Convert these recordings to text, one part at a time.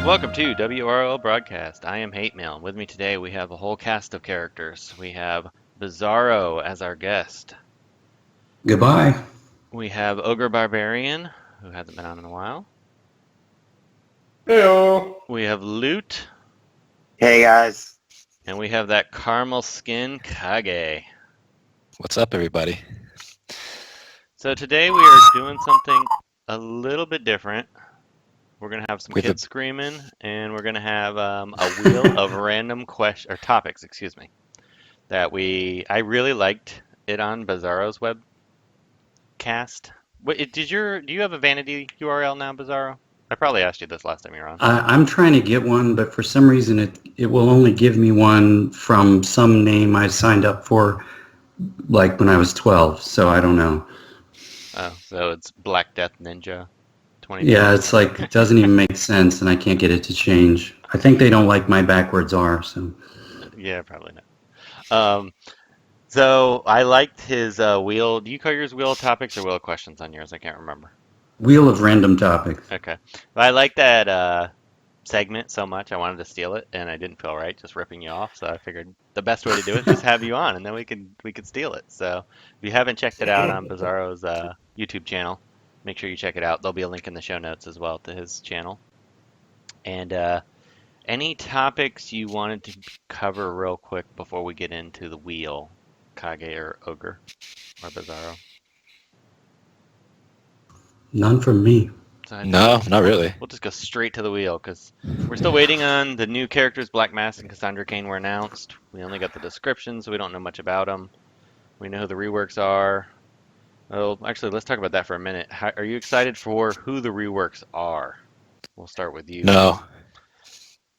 Welcome to WROL Broadcast. I am Hate Mail. With me today we have a whole cast of characters. We have Bizarro as our guest. Goodbye. We have Ogre Barbarian, who hasn't been on in a while. Heyo. We have Loot, Hey guys. and we have that caramel skin Kage. What's up, everybody? So today we are doing something a little bit different. We're gonna have some kids screaming, and we're gonna have a wheel of random topics. Excuse me. That I really liked it on Bizarro's webcast. Do you have a vanity URL now, Bizarro? I probably asked you this last time you were on. I'm trying to get one, but for some reason it will only give me one from some name I signed up for, like when I was 12. So I don't know. Oh, so it's Black Death Ninja 20. Yeah, it's like it doesn't even make sense, and I can't get it to change. I think they don't like my backwards R. So yeah, probably not. So I liked his wheel. Do you call yours wheel of topics or wheel of questions on yours? I can't remember. wheel of random topics. Okay. Well, I like that segment so much. I wanted to steal it, and I didn't feel right just ripping you off. So I figured the best way to do it is just have you on, and then we could steal it. So if you haven't checked it out on Bizarro's YouTube channel, make sure you check it out. There'll be a link in the show notes as well to his channel. And any topics you wanted to cover real quick before we get into the wheel, Kage or Ogre or Bizarro? None from me. So No, not really. We'll just go straight to the wheel because we're still waiting on the new characters. Black Mask and Cassandra Cain were announced. We only got the description, so we don't know much about them. We know who the reworks are. Oh, actually, let's talk about that for a minute. Are you excited for who the reworks are? We'll start with you. No.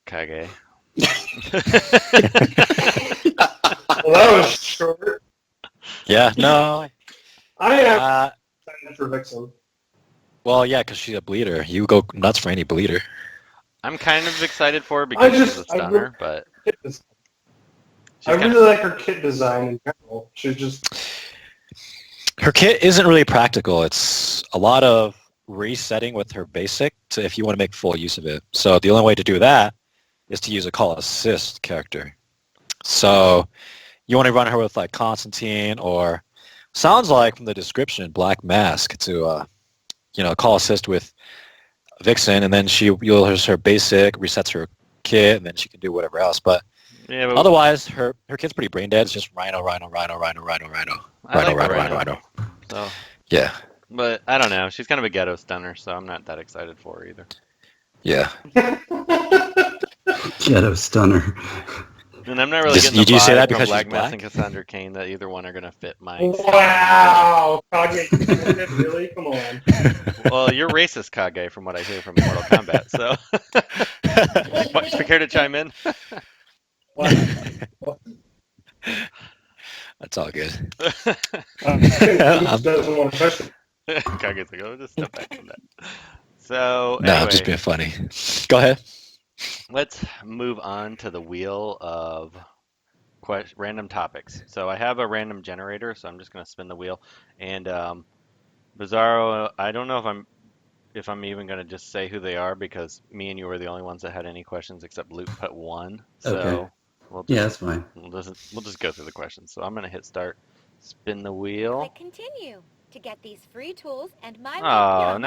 Kage. Well, that was short. Yeah, no. I am excited for Vixen. Well, yeah, because she's a bleeder. You go nuts for any bleeder. I'm kind of excited for her because she's a stunner, but I really like her kit design in general. She's just... Her kit isn't really practical. It's a lot of resetting with her basic if you want to make full use of it. So the only way to do that is to use a call assist character. So you want to run her with like Constantine or sounds like from the description Black Mask to call assist with Vixen, and then you'll use her basic, resets her kit, and then she can do whatever else. But yeah, otherwise, her kit's pretty brain dead. It's just Rhino. So Yeah. But I don't know. She's kind of a ghetto stunner, so I'm not that excited for her either. Yeah. Ghetto stunner. And I'm not really getting the Did you say vibe that from because she's Black Mask black? and Cassandra Cain that either one are going to fit my... Wow! Kage, really? Come on. Well, you're racist, Kage, from what I hear from Mortal Kombat, so... You care to chime in? That's all good. Doesn't want to touch it. Kage's like, oh, just step back from that. So, No, anyway, I'm just being funny. Go ahead. let's move on to the wheel of random topics. So I have a random generator, so I'm just going to spin the wheel. And Bizarro, I don't know if I'm even going to just say who they are because me and you were the only ones that had any questions except Luke put one. So Okay. we'll Yeah, that's fine. we'll just go through the questions. So I'm going to hit start, spin the wheel. Click continue to get these free tools and my Oh, way.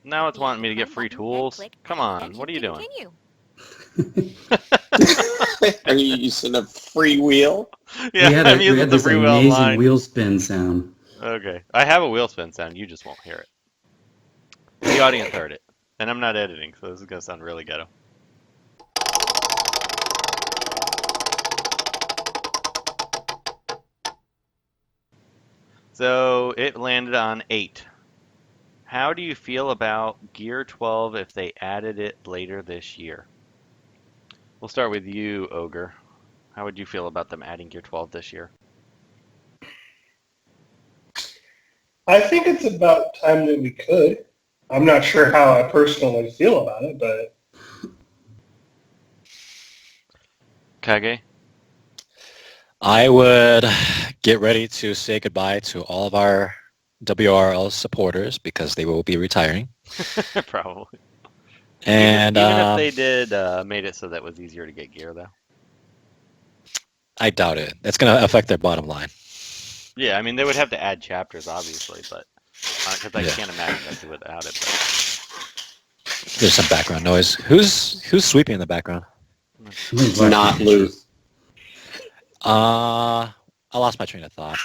now it's wanting me to get free tools. Come on, what are you doing? Continue. Are you using a free wheel? Yeah, I'm we using had the this free wheel amazing line. wheel spin sound. Okay, I have a wheel spin sound. You just won't hear it. The audience heard it, and I'm not editing, so this is gonna sound really ghetto. So it landed on 8. How do you feel about Gear 12 if they added it later this year? We'll start with you, Ogre. How would you feel about them adding Gear 12 this year? I think it's about time that we could. I'm not sure how I personally feel about it, but... Kage? I would get ready to say goodbye to all of our WRL supporters because they will be retiring. Probably. And even if they did made it so that was easier to get gear, though. I doubt it. It's going to affect their bottom line. Yeah, I mean, they would have to add chapters, obviously, but because I Yeah. can't imagine they'd do without it. But There's some background noise. Who's sweeping in the background? Somebody's Not washing Luke. dishes. I lost my train of thought.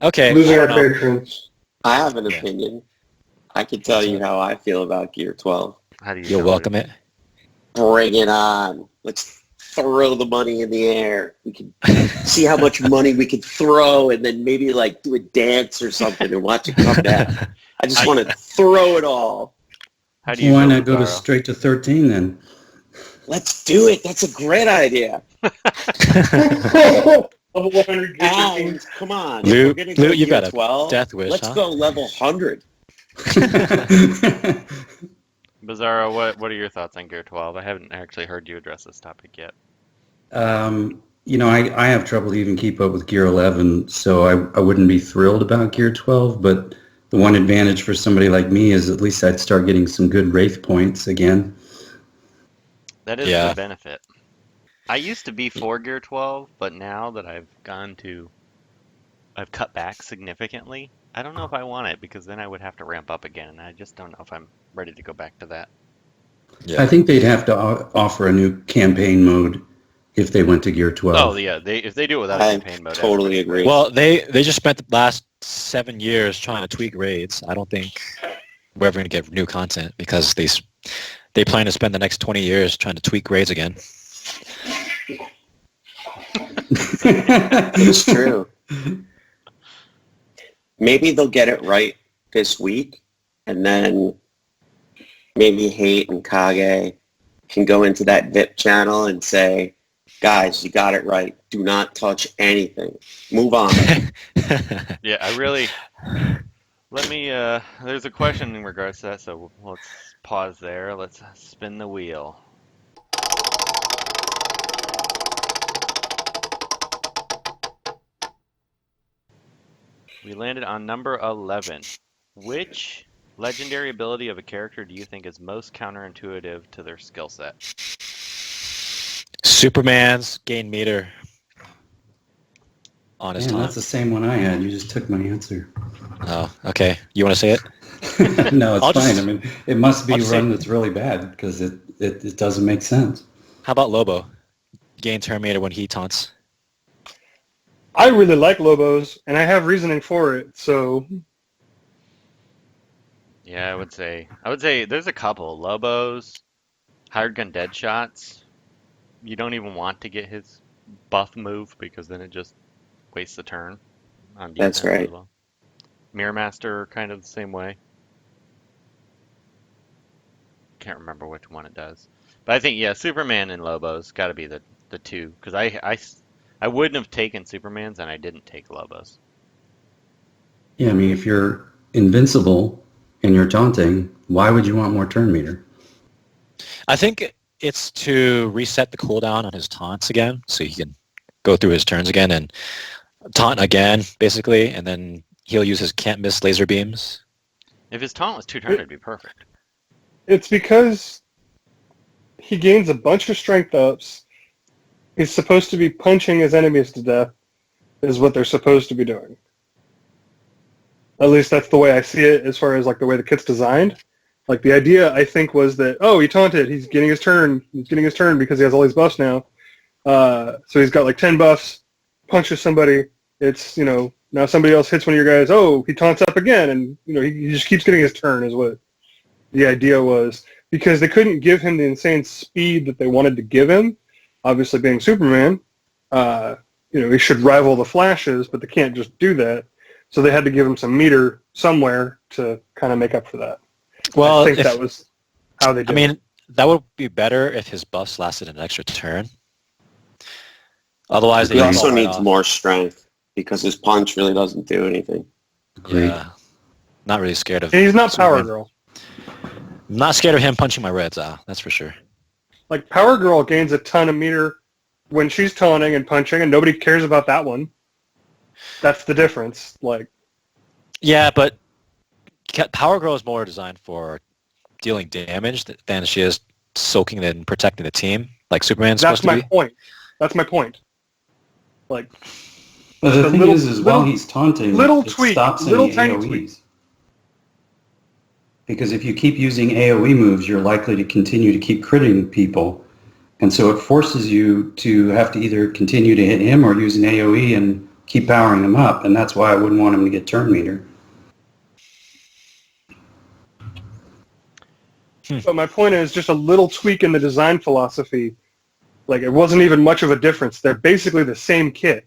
Okay. Losing I our don't know. patrons. I have an Yeah. opinion. I can tell you how I feel about Gear 12. how do you? You'll know welcome it. Bring it on. Let's throw the money in the air. We can see how much money we can throw and then maybe like do a dance or something and watch it come down. I just want to throw it all. How do you? Why feel, not go to Bizarro? straight to 13 then? Let's do it. That's a great idea. Level 100 gear 13. And come on. Luke, if we're gonna go Luke, you Gear got a 12, death wish, let's huh? go level 100. Bizarro, what are your thoughts on Gear 12? I haven't actually heard you address this topic yet. I have trouble even keep up with Gear 11, so I wouldn't be thrilled about Gear 12, but the one advantage for somebody like me is at least I'd start getting some good Wraith points again. That is Yeah. the benefit. I used to be for Gear 12, but now that I've cut back significantly, I don't know if I want it because then I would have to ramp up again, and I just don't know if I'm ready to go back to that. Yeah. I think they'd have to offer a new campaign mode if they went to Gear 12. Oh yeah, if they do it without a I campaign mode, totally everybody's agree. great. Well, they just spent the last 7 years trying to tweak raids. I don't think we're ever going to get new content because they plan to spend the next 20 years trying to tweak raids again. It's true. Maybe they'll get it right this week, and then maybe Hate and Kage can go into that VIP channel and say, guys, you got it right. Do not touch anything. Move on. Yeah, I really. Let me. There's a question in regards to that, so let's pause there. Let's spin the wheel. We landed on number 11. Which legendary ability of a character do you think is most counterintuitive to their skill set? Superman's gain meter on his Man, taunt. that's the same one I had. You just took my answer. Oh, okay. You want to say it? No, it's I'll fine. just- I mean, it must be I'll a just run say- that's really bad because it doesn't make sense. How about Lobo? Gain Terminator when he taunts. I really like Lobos, and I have reasoning for it, so Yeah, I would say there's a couple. Lobos, hired gun dead shots. You don't even want to get his buff move because then it just wastes a turn on defense That's right. as well. Mirror Master kind of the same way. Can't remember which one it does. But I think yeah, Superman and Lobos got to be the two because I wouldn't have taken Superman's and I didn't take Lobos. Yeah, I mean, if you're invincible and you're taunting, why would you want more turn meter? I think it's to reset the cooldown on his taunts again, so he can go through his turns again and taunt again, basically, and then he'll use his can't miss laser beams. If his taunt was 2 turns, it'd be perfect. it's because he gains a bunch of strength ups. He's supposed to be punching his enemies to death, is what they're supposed to be doing. At least that's the way I see it as far as like the way the kit's designed. Like the idea I think was that, oh, he taunted, he's getting his turn because he has all these buffs now. So he's got like 10 buffs, punches somebody, it's, now somebody else hits one of your guys, oh, he taunts up again, and he just keeps getting his turn is what the idea was. Because they couldn't give him the insane speed that they wanted to give him. Obviously being Superman, he should rival the Flashes, but they can't just do that. So they had to give him some meter somewhere to kind of make up for that. Well, I think that was how they did I mean, that would be better if his buffs lasted an extra turn. Otherwise, He they also fall right needs off. more strength because his punch really doesn't do anything. Agreed. Yeah, not really scared of. And he's not Power Superman. Girl. I'm not scared of him punching my reds. That's for sure. Like, Power Girl gains a ton of meter when she's taunting and punching, and nobody cares about that one. That's the difference. Like, Yeah, but Power Girl is more designed for dealing damage than she is soaking and protecting the team, like Superman's supposed That's to my be. point. That's my point. Like, But just the a thing little, is while he's taunting, little it tweak, stops little any tiny AoEs. tweak. Because if you keep using AoE moves, you're likely to continue to keep critting people. And so it forces you to have to either continue to hit him or use an AoE and keep powering him up. And that's why I wouldn't want him to get turn meter. But my point is just a little tweak in the design philosophy. Like, it wasn't even much of a difference. They're basically the same kit.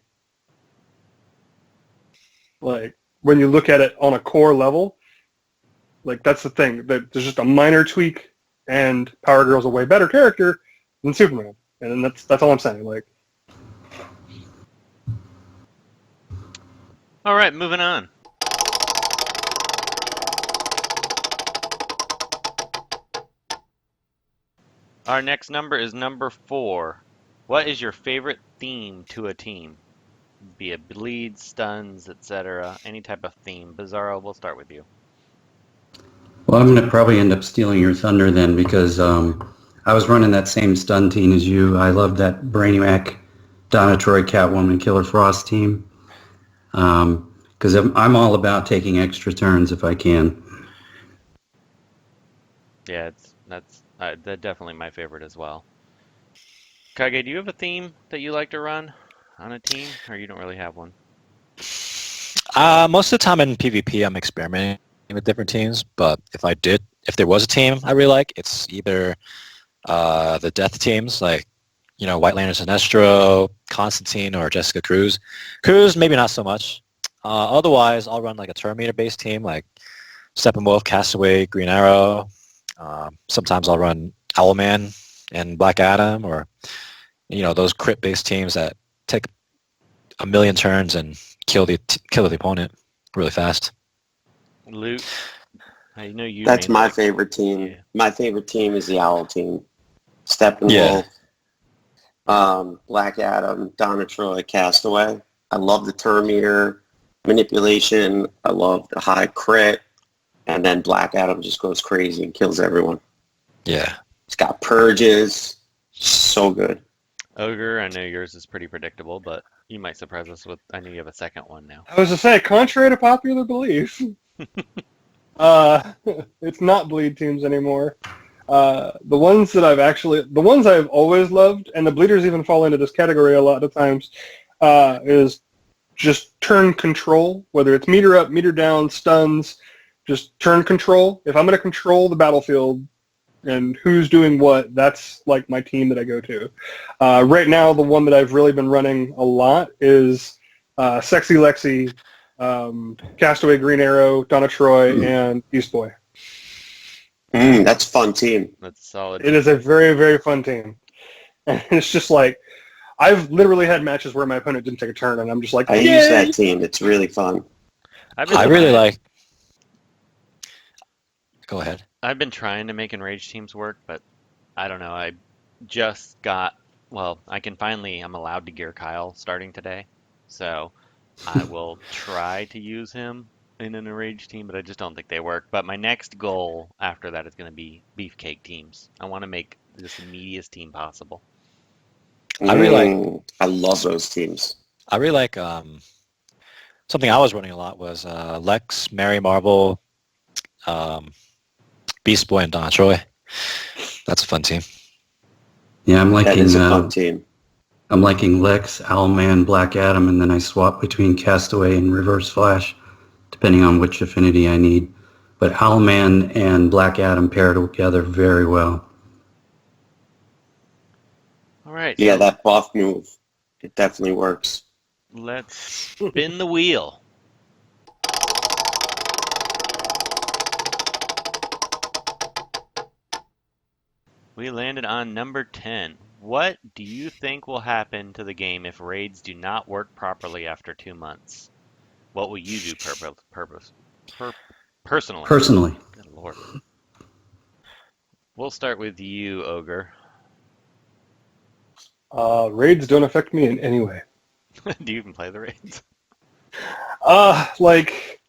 Like, when you look at it on a core level, like, that's the thing. There's just a minor tweak, and Power Girl's a way better character than Superman. And that's all I'm saying. Like, All right, moving on. Our next number is number 4. What is your favorite theme to a team? Be it bleeds, stuns, etc. Any type of theme. Bizarro, we'll start with you. Well, I'm going to probably end up stealing your thunder then because I was running that same stun team as you. I loved that Brainiac, Donna Troy, Catwoman, Killer Frost team. Because I'm all about taking extra turns if I can. Yeah, that's definitely my favorite as well. Kage, do you have a theme that you like to run on a team, or you don't really have one? Most of the time in PvP, I'm experimenting with different teams. But if there was a team I really like, it's either the death teams, like White Lantern Sinestro, Constantine, or Jessica Cruz. Cruz, maybe not so much. Otherwise, I'll run like a turn meter based team, like Steppenwolf, Castaway, Green Arrow. Sometimes I'll run Owlman and Black Adam, or those crit based teams that take a million turns and kill the opponent really fast. Luke, I know you. That's mainly my like- favorite team. Yeah. My favorite team is the Owl team. Steppenwolf, Black Adam, Donna Troy, Castaway. I love the turn meter manipulation. I love the high crit. And then Black Adam just goes crazy and kills everyone. Yeah. It's got purges. So good. Ogre, I know yours is pretty predictable, but you might surprise us with. I know you have a second one now. I was to say, contrary to popular belief, it's not bleed teams anymore. The ones I've always loved, and the bleeders even fall into this category a lot of times, is just turn control, whether it's meter up, meter down, stuns, just turn control. If I'm going to control the battlefield and who's doing what, that's like my team that I go to. Right now, the one that I've really been running a lot is Sexy Lexi, Castaway, Green Arrow, Donna Troy, and Beast Boy. That's a fun team. That's solid. It is a very, very fun team. And it's just like, I've literally had matches where my opponent didn't take a turn, and I'm just like, I use that team. It's really fun. I really like... Go ahead. I've been trying to make enraged teams work, but I don't know. I just got, I'm allowed to gear Kyle starting today, so I will try to use him in an enraged team, but I just don't think they work. But my next goal after that is going to be beefcake teams. I want to make this the meatiest team possible. I love those teams. I really like something I was running a lot was Lex, Mary Marvel, Beast Boy, and Donna Troy. That's a fun team. Yeah, I'm That liking is a fun team. I'm liking Lex, Owlman, Black Adam, and then I swap between Castaway and Reverse Flash, depending on which affinity I need. But Owlman and Black Adam pair together very well. All right. Yeah, so that buff move. It definitely works. let's spin the wheel. We landed on number 10. What do you think will happen to the game if raids do not work properly after 2 months? What will you do personally? Personally, Good Lord. We'll start with you, Ogre. Raids don't affect me in any way. Do you even play the raids? Like,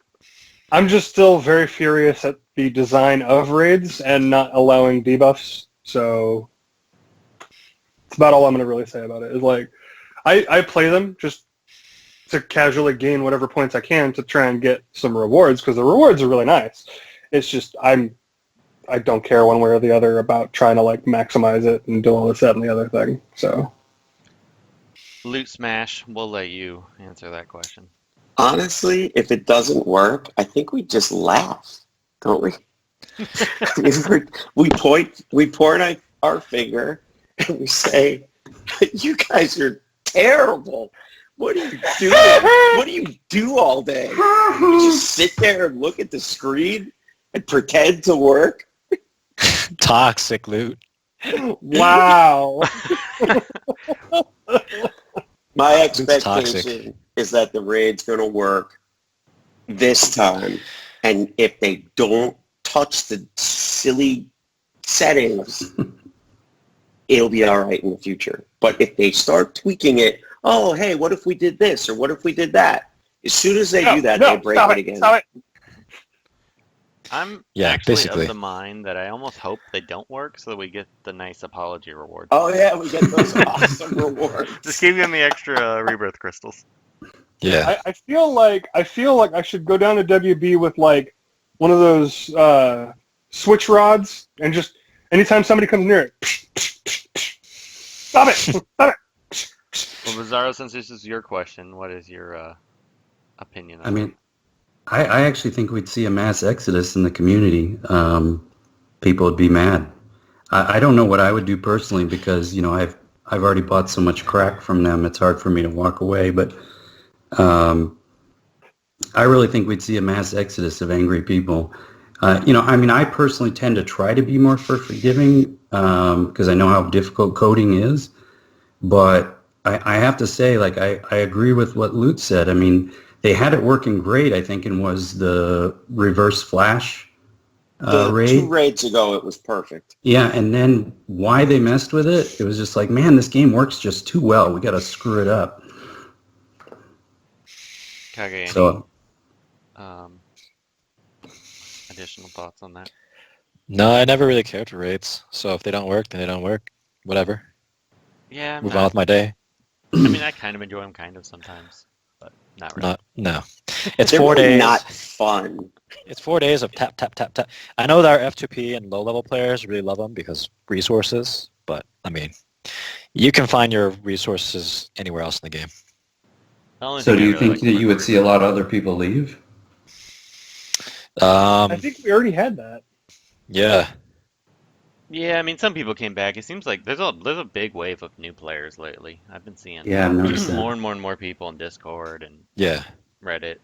I'm just still very furious at the design of raids and not allowing debuffs. So it's about all I'm going to really say about it. Is like I play them just to casually gain whatever points I can to try and get some rewards because the rewards are really nice. It's just I don't care one way or the other about trying to like maximize it and do all this, that, and the other thing. So Loot Smash, we'll let you answer that question. Honestly, if it doesn't work, I think we just laugh, don't we? I mean, we point our finger and we say, "You guys are terrible. What do you do? What do you do all day? You just sit there and look at the screen and pretend to work?" Toxic loot. wow. My Loot's toxic. expectation is that the raid's going to work this time, and if they don't touch the silly settings, it'll be all right in the future. But if they start tweaking it, oh, hey, what if we did this or what if we did that? As soon as they do that, they break it again. Stop it. I'm Yeah, actually basically. of the mind that I almost hope they don't work so that we get the nice apology rewards. Oh, yeah, we get those awesome rewards. Just keep giving me extra rebirth crystals. Yeah. I feel like I should go down to WB with like one of those switch rods and just anytime somebody comes near it, stop it, stop it. Well, Bizarro, since this is your question, what is your opinion on I mean, I actually think we'd see a mass exodus in the community. People would be mad. I don't know what I would do personally because, you know, I've already bought so much crack from them. It's hard for me to walk away. But I really think we'd see a mass exodus of angry people. You know, I mean, I personally tend to try to be more forgiving because I know how difficult coding is. But I have to say, like, I agree with what Lute said. I mean, they had it working great, I think, and was the reverse flash raid. 2 raids ago, it was perfect. Yeah, and then why they messed with it, it was just like, man, this game works just too well. We got to screw it up. Kage? So, Additional thoughts on that? No, I never really cared for raids. So if they don't work, then they don't work. Whatever. Yeah, Move on with my day. I mean, I kind of enjoy them kind of sometimes, but not really. No. It's They're 4 really days. not fun. It's 4 days of tap, tap, tap, tap. I know that our F2P and low-level players really love them because resources, but, I mean, you can find your resources anywhere else in the game. The only so thing do I you really think like that you would see a lot of other people leave? I think we already had that. Yeah. Yeah, I mean, some people came back. It seems like there's a big wave of new players lately. I've been seeing Yeah, I've noticed that. more and more and more people in Discord and Yeah. Reddit.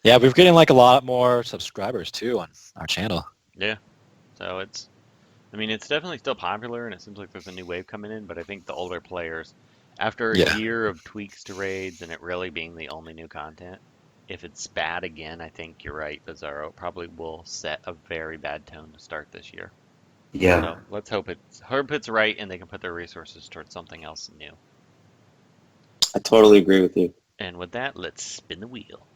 Yeah, we're getting like a lot more subscribers too on our channel. Yeah, so it's definitely still popular, and it seems like there's a new wave coming in. But I think the older players, after a Yeah. year of tweaks to raids and it really being the only new content, if it's bad again, I think you're right, Bizarro. It probably will set a very bad tone to start this year. Yeah. So let's hope it's right, and they can put their resources towards something else new. I totally agree with you. And with that, let's spin the wheel.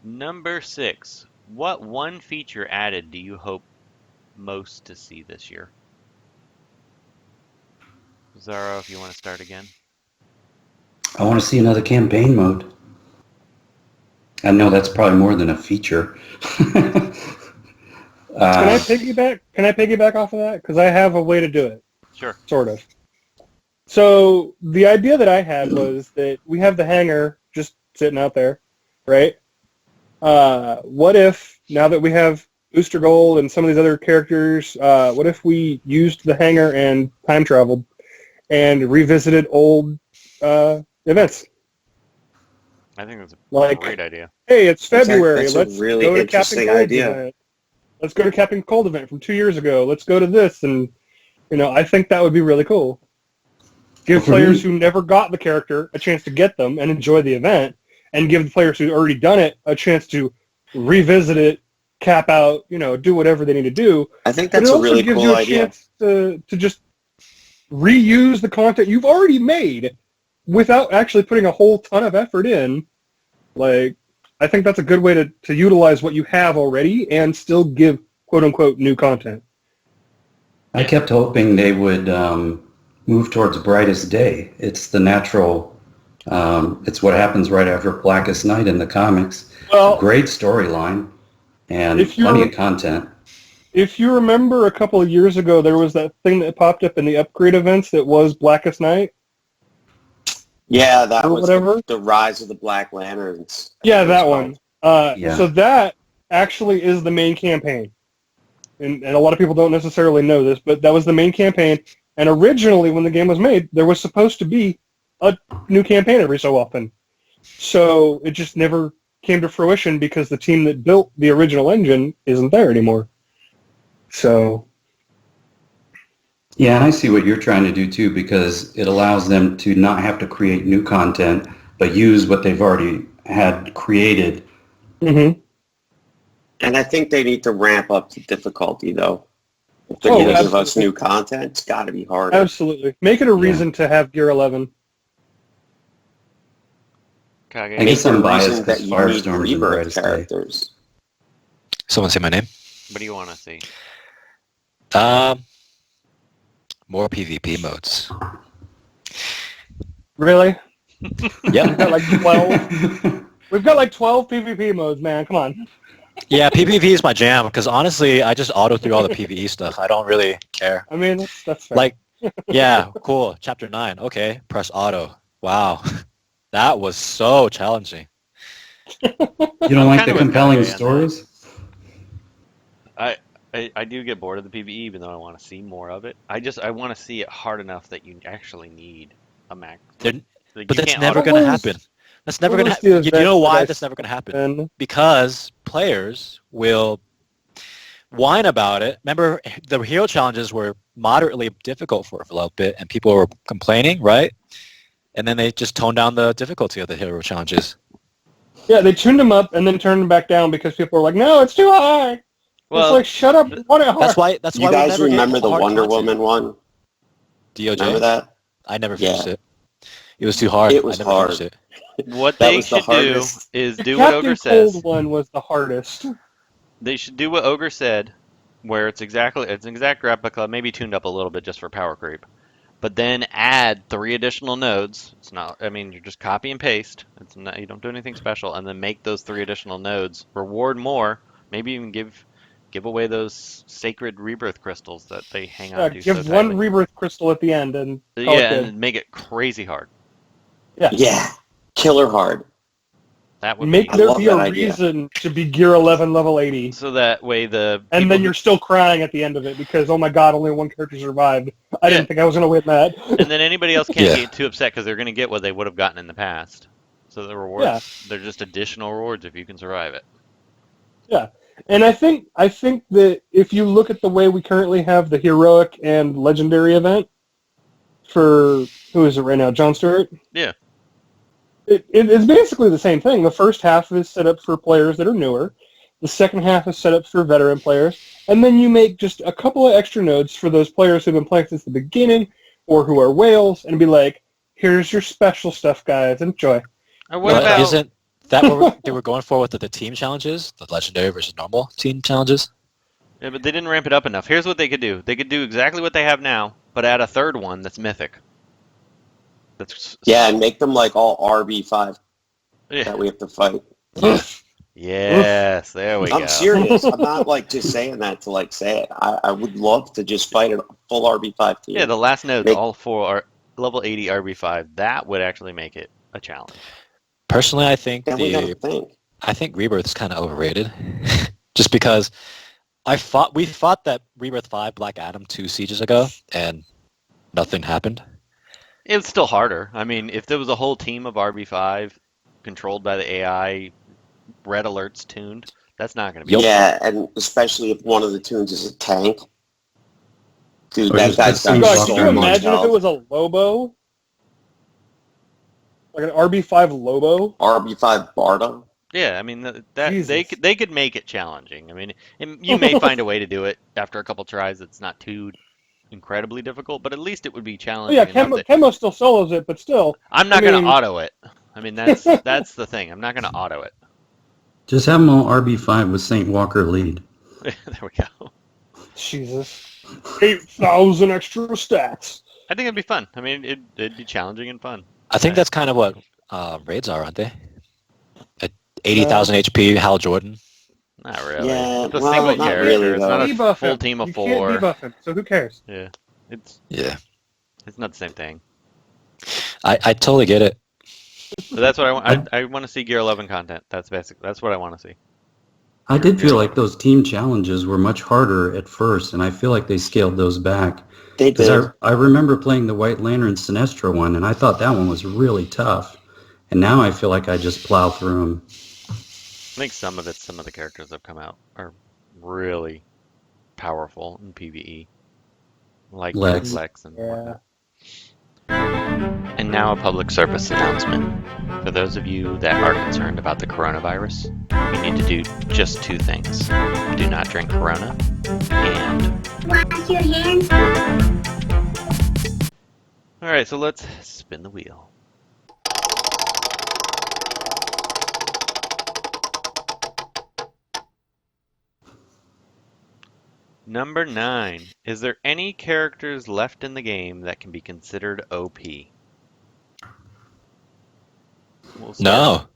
Number 6. What one feature added do you hope most to see this year? Zara, if you want to start again. I want to see another campaign mode. I know that's probably more than a feature. Can I piggyback off of that? Because I have a way to do it. Sure. Sort of. So the idea that I had was that we have the hangar just sitting out there, right? What if, now that we have Oostergold and some of these other characters, what if we used the hangar and time traveled and revisited old events? I think that's a Like, great idea. hey, it's February. That's a Let's really go to interesting Captain Cold's idea. event. Let's go to Captain Cold event from 2 years ago. Let's go to this, and I think that would be really cool. Give players who never got the character a chance to get them and enjoy the event, and give the players who already done it a chance to revisit it, cap out, do whatever they need to do. I think But that's it a also really gives cool you a idea. chance to just reuse the content you've already made without actually putting a whole ton of effort in. Like, I think that's a good way to utilize what you have already and still give quote-unquote new content. I kept hoping they would move towards Brightest Day. It's the natural, it's what happens right after Blackest Night in the comics. Well, It's a great storyline and plenty of content. If you remember a couple of years ago, there was that thing that popped up in the upgrade events that was Blackest Night. Yeah, that Or was whatever. the Rise of the Black Lanterns. Yeah, that one. Yeah. So that actually is the main campaign. And a lot of people don't necessarily know this, but that was the main campaign. And originally, when the game was made, there was supposed to be a new campaign every so often. So it just never came to fruition because the team that built the original engine isn't there anymore. So... Yeah, and I see what you're trying to do too, because it allows them to not have to create new content, but use what they've already had created. Mm-hmm. And I think they need to ramp up the difficulty, though. If they're going to give us new content, it's got to be harder. Absolutely. Make it a reason to have Gear 11. Kage. I guess I'm biased reason that because you need Firestorm's in rebirth Brightest Day. characters. Someone say my name. What do you want to see? More PvP modes. Really? Yeah. We've got like 12. We've got like 12 PvP modes, man. Come on. Yeah, PvP is my jam because honestly, I just auto through all the PvE stuff. I don't really care. I mean, that's fair. Like, yeah, cool. Chapter 9. Okay, press auto. Wow. That was so challenging. You don't like kind the of with compelling Kage on that. stories? I do get bored of the PvE, even though I want to see more of it. I want to see it hard enough that you actually need a max. They're- Like, But you that's can't never auto- going to happen. That's never going to happen. You know why that's never going to happen? And Because players will whine about it. Remember, the hero challenges were moderately difficult for a little bit, and people were complaining, right? And then they just toned down the difficulty of the hero challenges. yeah, they tuned them up and then turned them back down because people were like, "No, it's too high." Well, it's like, shut up. You want it hard. That's why. That's You why we guys never remember get the hard Wonder content. Woman one? DOJ. Remember that? I never finished Yeah. it. It was too hard. It was I never hard. finished it. what That they was the should do hardest. is the do what Captain Ogre says. Cold one was the hardest. They should do what Ogre said, where it's an exact replica, maybe tuned up a little bit just for power creep. But then add 3 additional nodes. It's not, I mean, you're just copy and paste. It's not, you don't do anything special, and then make those 3 additional nodes. Reward more. Maybe even give away those sacred rebirth crystals that they hang on to. Give so one tightly. rebirth crystal at the end and call it Yeah, good. and make it crazy hard. Yeah. Killer hard. That would Make be, there love be that a idea. reason to be Gear 11 level 80. so that way the And people then you're still crying at the end of it because, oh my god, only one character survived. I didn't think I was going to win that. and then anybody else can't Yeah. get too upset because they're going to get what they would have gotten in the past. So the rewards, Yeah. they're just additional rewards if you can survive it. Yeah. And I think that if you look at the way we currently have the heroic and legendary event for, who is it right now, Jon Stewart? Yeah. It's basically the same thing. The first half is set up for players that are newer. The second half is set up for veteran players. And then you make just a couple of extra nodes for those players who've been playing since the beginning or who are whales and be like, here's your special stuff, guys. Enjoy. Or what But about isn't that what they were going for with the team challenges, the legendary versus normal team challenges? Yeah, but they didn't ramp it up enough. Here's what they could do. They could do exactly what they have now, but add a third one that's mythic. That's Yeah, and make them like all RB5 yeah. that we have to fight. Yes, there we go. I'm serious. I'm not like just saying that to like say it. I would love to just fight a full RB5 team. Yeah, the last nodes, Make- all 4 are level 80 RB5. That would actually make it a challenge. Personally, I think Then we gotta think. Rebirth is kind of overrated, just because we fought that Rebirth 5 Black Adam 2 sieges ago, and nothing happened. It's still harder. I mean, if there was a whole team of RB5 controlled by the AI, red alerts tuned, that's not going to be. Yeah, and especially if one of the tunes is a tank. Dude, Or that just guy's the got tunes God, off could so you their much imagine if it health. was a Lobo? Like an RB5 Lobo? RB5 Bardo. Yeah, I mean that Jesus. they could make it challenging. I mean, and you may find a way to do it after a couple tries. It's not too, incredibly difficult, but at least it would be Oh challenging yeah, enough that Chemo still solos it, but still. I'm not I gonna mean- auto it. I mean, that's the thing. I'm not gonna auto it. Just have them all RB5 with St. Walker lead. There we go. Jesus. 8,000 extra stats. I think it'd be fun. I mean, it'd be challenging and fun. I think that's kind of what raids are, aren't they? At 80,000 HP, Hal Jordan. Not really. Yeah, It's a well, single not character. really, It's though. not a Debuff full him. team of You 4. can't debuff him, so who cares? Yeah, it's Yeah. not the same thing. I totally get it. But that's what I want. I want to see Gear 11 content. That's basic. That's what I want to see. I did feel like those team challenges were much harder at first, and I feel like they scaled those back. They did. Because I remember playing the White Lantern Sinestro one, and I thought that one was really tough. And now I feel like I just plow through them. I think some of the characters that have come out are really powerful in PvE, like Lex and whatnot. And now a public service announcement. For those of you that are concerned about the coronavirus, you need to do just 2 things. Do not drink Corona, and... Wash your hands. Alright, so let's spin the wheel. Number 9. Is there any characters left in the game that can be considered OP? We'll start. No.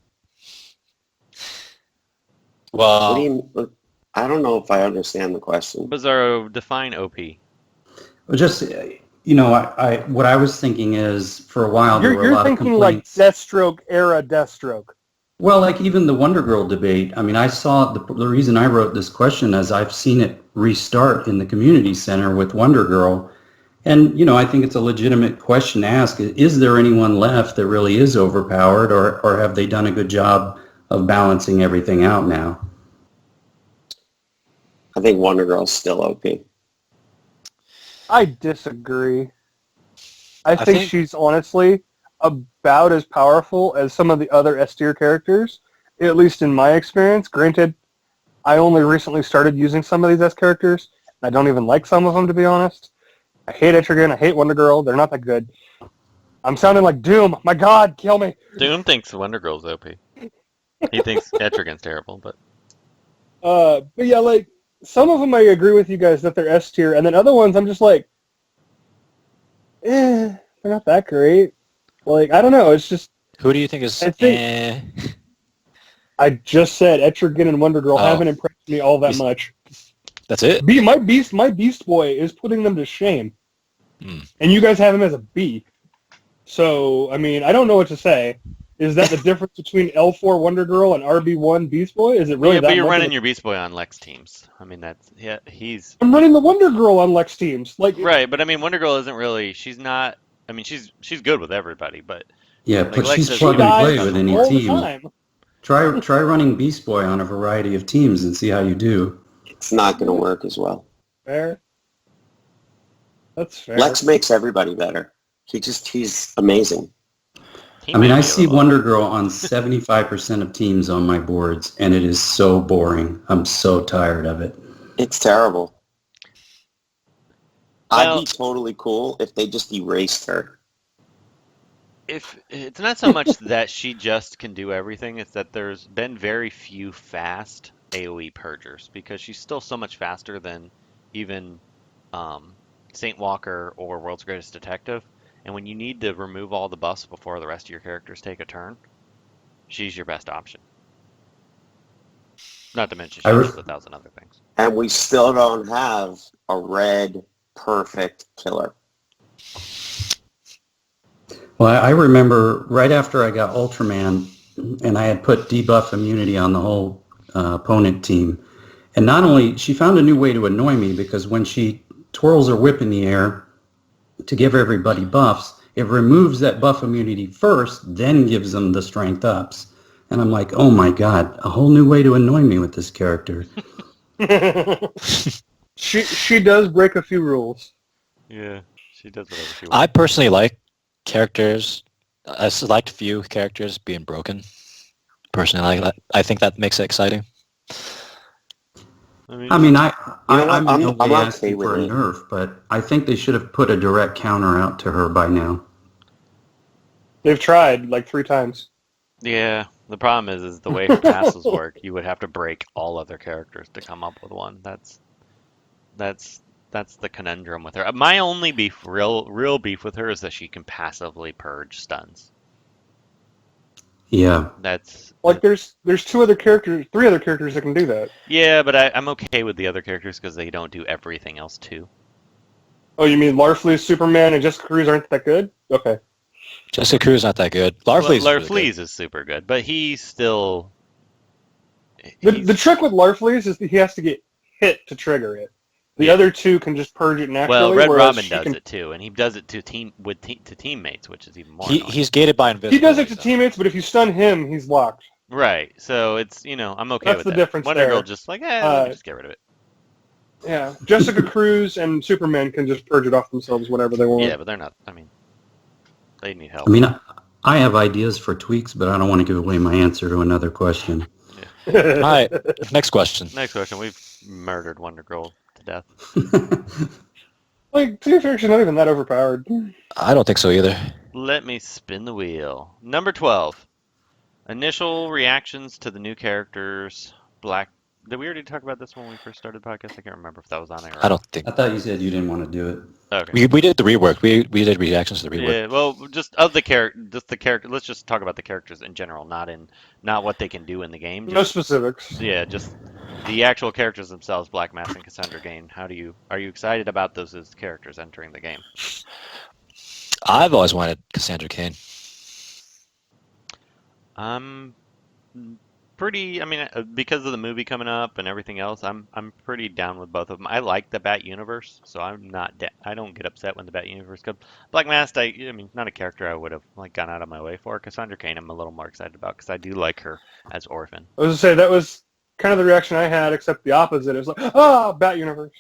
What do Well, you? I don't know if I understand the question. Bizarro, define OP. Well, just, I what I was thinking is, for a while, there were a You're lot of thinking like complaints. Deathstroke era Deathstroke. Well, like even the Wonder Girl debate, I mean, I saw the reason I wrote this question is I've seen it restart in the community center with Wonder Girl. And, I think it's a legitimate question to ask. Is there anyone left that really is overpowered, or have they done a good job of balancing everything out now? I think Wonder Girl's still OP. I disagree. I think think- she's honestly about as powerful as some of the other S tier characters, at least in my experience. Granted, I only recently started using some of these S characters, and I don't even like some of them, to be honest. I hate Etrigan, I hate Wonder Girl, they're not that good. I'm sounding like Doom. My God, kill me. Doom thinks Wonder Girl's OP. He thinks Etrigan's terrible, but... But yeah, like, some of them I agree with you guys that they're S tier, and then other ones I'm just like, they're not that great. Like, I don't know, it's just, who do you think is... I think- I just said Etrigan and Wonder Girl Oh. haven't impressed me all that He's- much. That's it? My Beast Boy is putting them to shame. Hmm. And you guys have him as a B. So, I mean, I don't know what to say. Is that the difference between L4 Wonder Girl and RB1 Beast Boy? Is it really yeah, that but you're much? running your Beast Boy on Lex teams. I mean, he's... I'm running the Wonder Girl on Lex teams. Like, Right, but I mean, Wonder Girl isn't really... She's not... I mean, she's good with everybody, but... Yeah, Like but Lex she's says, plug she and play dies with any all the team. time. Try running Beast Boy on a variety of teams and see how you do. It's not going to work as well. Fair. That's fair. Lex makes everybody better. He's amazing. he I mean, might I be see able to- Wonder Girl on 75% of teams on my boards, and it is so boring. I'm so tired of it. It's terrible. Well- I'd be totally cool if they just erased her. If it's not so much that she just can do everything, it's that there's been very few fast AoE purgers because she's still so much faster than even Saint Walker or World's Greatest Detective. And when you need to remove all the buffs before the rest of your characters take a turn, she's your best option. Not to mention she I re- does 1,000 other things. And we still don't have a red perfect killer. Well, I remember right after I got Ultraman, and I had put debuff immunity on the whole opponent team. And not only, she found a new way to annoy me because when she twirls her whip in the air to give everybody buffs, it removes that buff immunity first, then gives them the strength ups. And I'm like, oh my God, a whole new way to annoy me with this character. She does break a few rules. Yeah, she does whatever she I wants. personally like characters, a select few characters being broken. Personally, I think that makes it exciting. I mean, what? I'm in no I'm way okay asking with for a it. nerf, but I think they should have put a direct counter out to her by now. They've tried like 3 times. Yeah, the problem is the way her passes work, you would have to break all other characters to come up with one. That's that's the conundrum with her. My only beef, real beef with her is that she can passively purge stuns. Yeah. That's Like there's 3 other characters that can do that. yeah, but I'm okay with the other characters because they don't do everything else too. Oh, you mean Larfleeze, Superman, and Jessica Cruz aren't that good? Okay. Jessica Cruz not that good. Larfleeze is really good. Larfleeze is super good, but he's still The trick with Larfleeze is that he has to get hit to trigger it. The other 2 can just purge it naturally. well, Red whereas Robin she does can, it too, and he does it to teammates, which is even more. He's gated by invisibility. He does it to though. teammates, but if you stun him, he's locked. Right, so it's I'm okay That's with the that. difference Wonder Girl there. just like let me just get rid of it. Yeah, Jessica Cruz and Superman can just purge it off themselves whenever they want. Yeah, but they're not. I mean, they need help. I mean, I have ideas for tweaks, but I don't want to give away my answer to another question. All right, next question. Next question. We've murdered Wonder Girl to death. Like, to be fair, she's not even that overpowered. I don't think so either. Let me spin the wheel. Number 12. Initial reactions to the new characters. Black. Did we already talk about this when we first started the podcast? I can't remember if that was on there. I don't think I thought you said you didn't want to do it. Okay. we did the rework. We did reactions to the rework. Yeah. Well, just of the character. Let's just talk about the characters in general, not what they can do in the game. No Just, specifics. yeah, just the actual characters themselves. Black Mask and Cassandra Cain. Are you excited about those as characters entering the game? I've always wanted Cassandra Cain. I'm pretty. I mean, because of the movie coming up and everything else, I'm pretty down with both of them. I like the Bat universe, so I'm not. I don't get upset when the Bat universe comes. Black Mask, I mean, not a character I would have like gone out of my way for. Cassandra Cain, I'm a little more excited about because I do like her as Orphan. I was going to say, that was kind of the reaction I had, except the opposite. It was like, Bat Universe.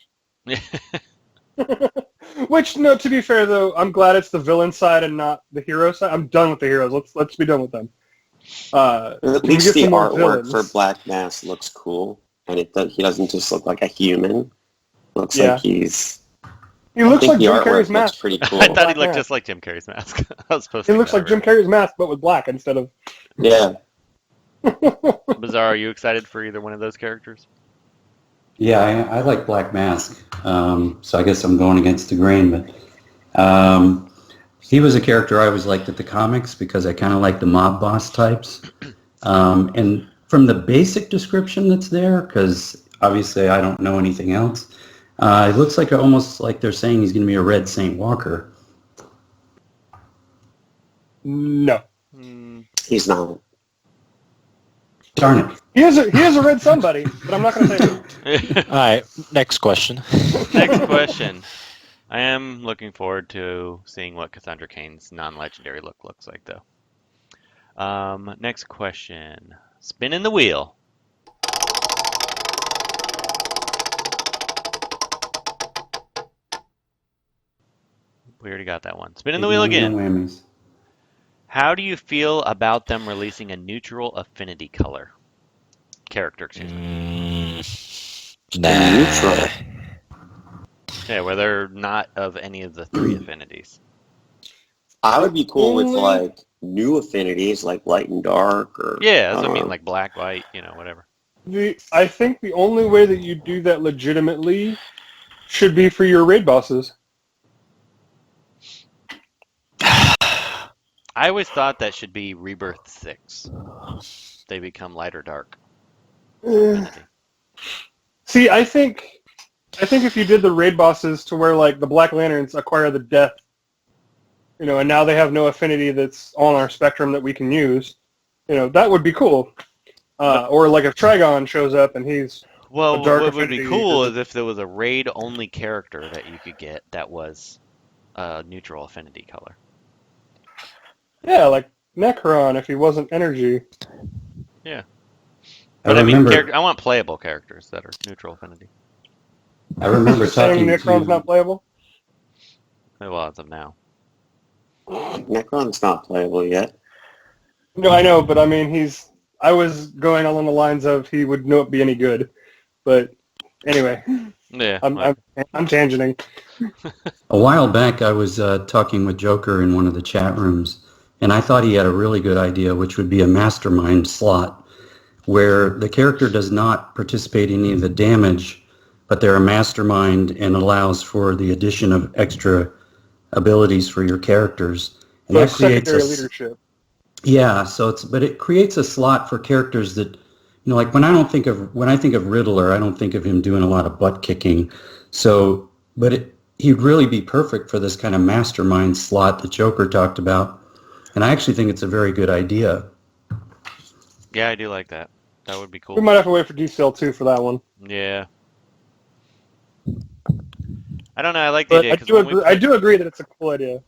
Which, no, to be fair, though, I'm glad it's the villain side and not the hero side. I'm done with the heroes. Let's be done with them. At we least get the some more artwork villains. for Black Mask looks cool, and he doesn't just look like a human. Looks Yeah. like he's. He I looks think like the Jim artwork Carrey's looks mask. pretty cool. I thought he Black looked Mask. just like Jim Carrey's mask. I was supposed He to. looks like Jim Carrey's mask, but with black instead of... Yeah. Bizarre, are you excited for either one of those characters? Yeah, I like Black Mask, so I guess I'm going against the grain, but he was a character I always liked at the comics because I kind of like the mob boss types. And from the basic description that's there, because obviously I don't know anything else, it looks like almost like they're saying he's going to be a Red Saint Walker. No. He's not. Darn it. He is a red somebody, but I'm not going to say it. All right, next question. Next question. I am looking forward to seeing what Cassandra Cain's non-legendary look looks like, though. Next question. Spinning the wheel. We already got that one. Spinning the wheel again. No whammies. How do you feel about them releasing a neutral affinity color? Character, excuse me. Nah. Yeah, where they're not of any of the 3 affinities. I would be cool with Only- like new affinities like light and dark or Yeah, that's what I don't mean, know. like black, white, whatever. I think the only way that you do that legitimately should be for your raid bosses. I always thought that should be Rebirth 6. They become light or dark. Affinity. See, I think if you did the raid bosses to where like the Black Lanterns acquire the death, and now they have no affinity that's on our spectrum that we can use, that would be cool. Or like if Trigon shows up and he's Well, a dark what would be affinity cool is- is if there was a raid-only character that you could get that was a neutral affinity color. like Necron if he wasn't energy. But I mean, remember, I want playable characters that are neutral affinity. I remember Saying talking Necron's to... not playable. Well, as of now. Necron's not playable yet. No, I know, but I mean I was going along the lines of he would not be any good, but Anyway, Yeah. I'm tangenting. A while back, I was talking with Joker in one of the chat rooms, and I thought he had a really good idea, which would be a mastermind slot, where the character does not participate in any of the damage, but they're a mastermind and allows for the addition of extra abilities for your characters. And So that creates secondary a, leadership. yeah, but it creates a slot for characters that, like when I think of Riddler, I don't think of him doing a lot of butt kicking. So, he'd really be perfect for this kind of mastermind slot that Joker talked about. And I actually think it's a very good idea. Yeah, I do like that. That would be We cool. might have to wait for DCL 2 for that one. Yeah. I don't know. I like the But idea I because do agree that it's a cool idea.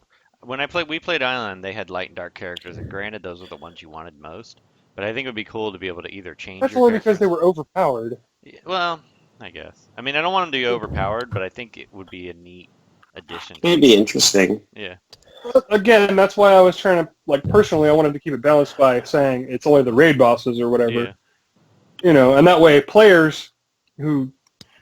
we played Island, they had light and dark characters, and granted, those were the ones you wanted most. But I think it would be cool to be able to either change That's your only because characters. they were overpowered. Yeah, well, I guess. I mean, I don't want them to be overpowered, but I think it would be a neat addition. It'd be interesting. Yeah. Again, that's why I was trying to, like, personally, I wanted to keep it balanced by saying it's only the raid bosses or whatever. Yeah. You know, and that way players who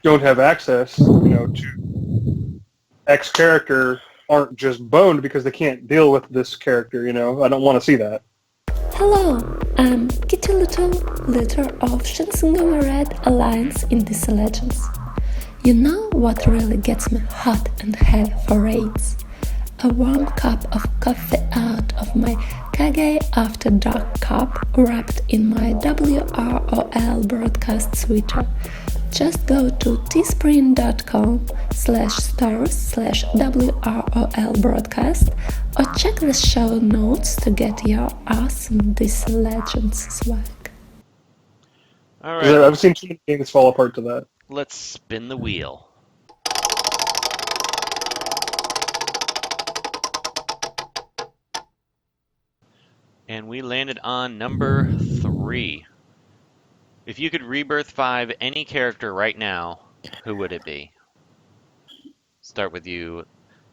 don't have access, to X character aren't just boned because they can't deal with this character, I don't want to see that. Hello, I'm Kitty Little, leader of Shinsengumi Red Alliance in DC Legends. You know what really gets me hot and heavy for raids? A warm cup of coffee out of my Kage After Dark cup wrapped in my WROL Broadcast sweater. Just go to teespring.com/stars/WROL Broadcast or check the show notes to get your awesome DC Legends swag. All 'Cause right. I've seen too many things fall apart to that. Let's spin the wheel. And we landed on number 3. If you could rebirth 5 any character right now, who would it be? Start with you,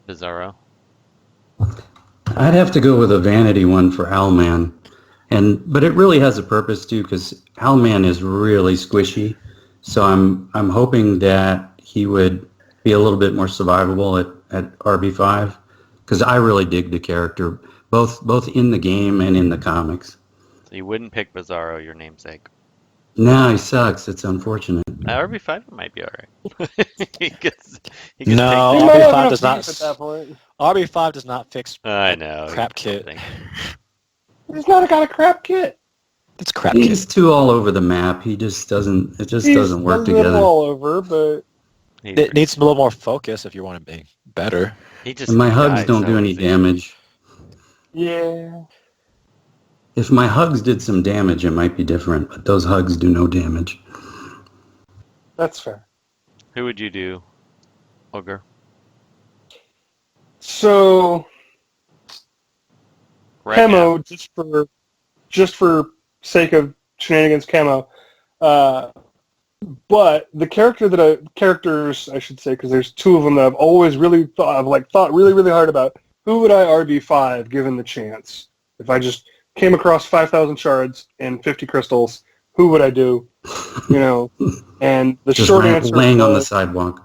Bizarro. I'd have to go with a vanity one for Owlman. But it really has a purpose too, because Owlman is really squishy. So I'm hoping that he would be a little bit more survivable at RB5, because I really dig the character, both in the game and in the comics. So you wouldn't pick Bizarro, your namesake. No, he sucks. It's unfortunate. RB5 might be alright. he gets No, He take might have RB5 enough does not. beef at that point. RB5 does not fix I know. crap kit. He's not got a crap kit. It's crap He's kit. too all over the map. He just doesn't. It just He's doesn't work a little together. all over, but It needs a little more focus if you want to be better. He just And my hugs dies don't so do any easy. damage. yeah. If my hugs did some damage, it might be different. But those hugs do no damage. That's fair. Who would you do, Ogre? So Right Camo, now. just for sake of shenanigans, Camo. But the characters, I should say, because there's 2 of them that I've always really thought really, really hard about. Who would I RB5 given the chance? If I just came across 5,000 shards and 50 crystals, who would I do? And the Just short answer laying on the was, sidewalk.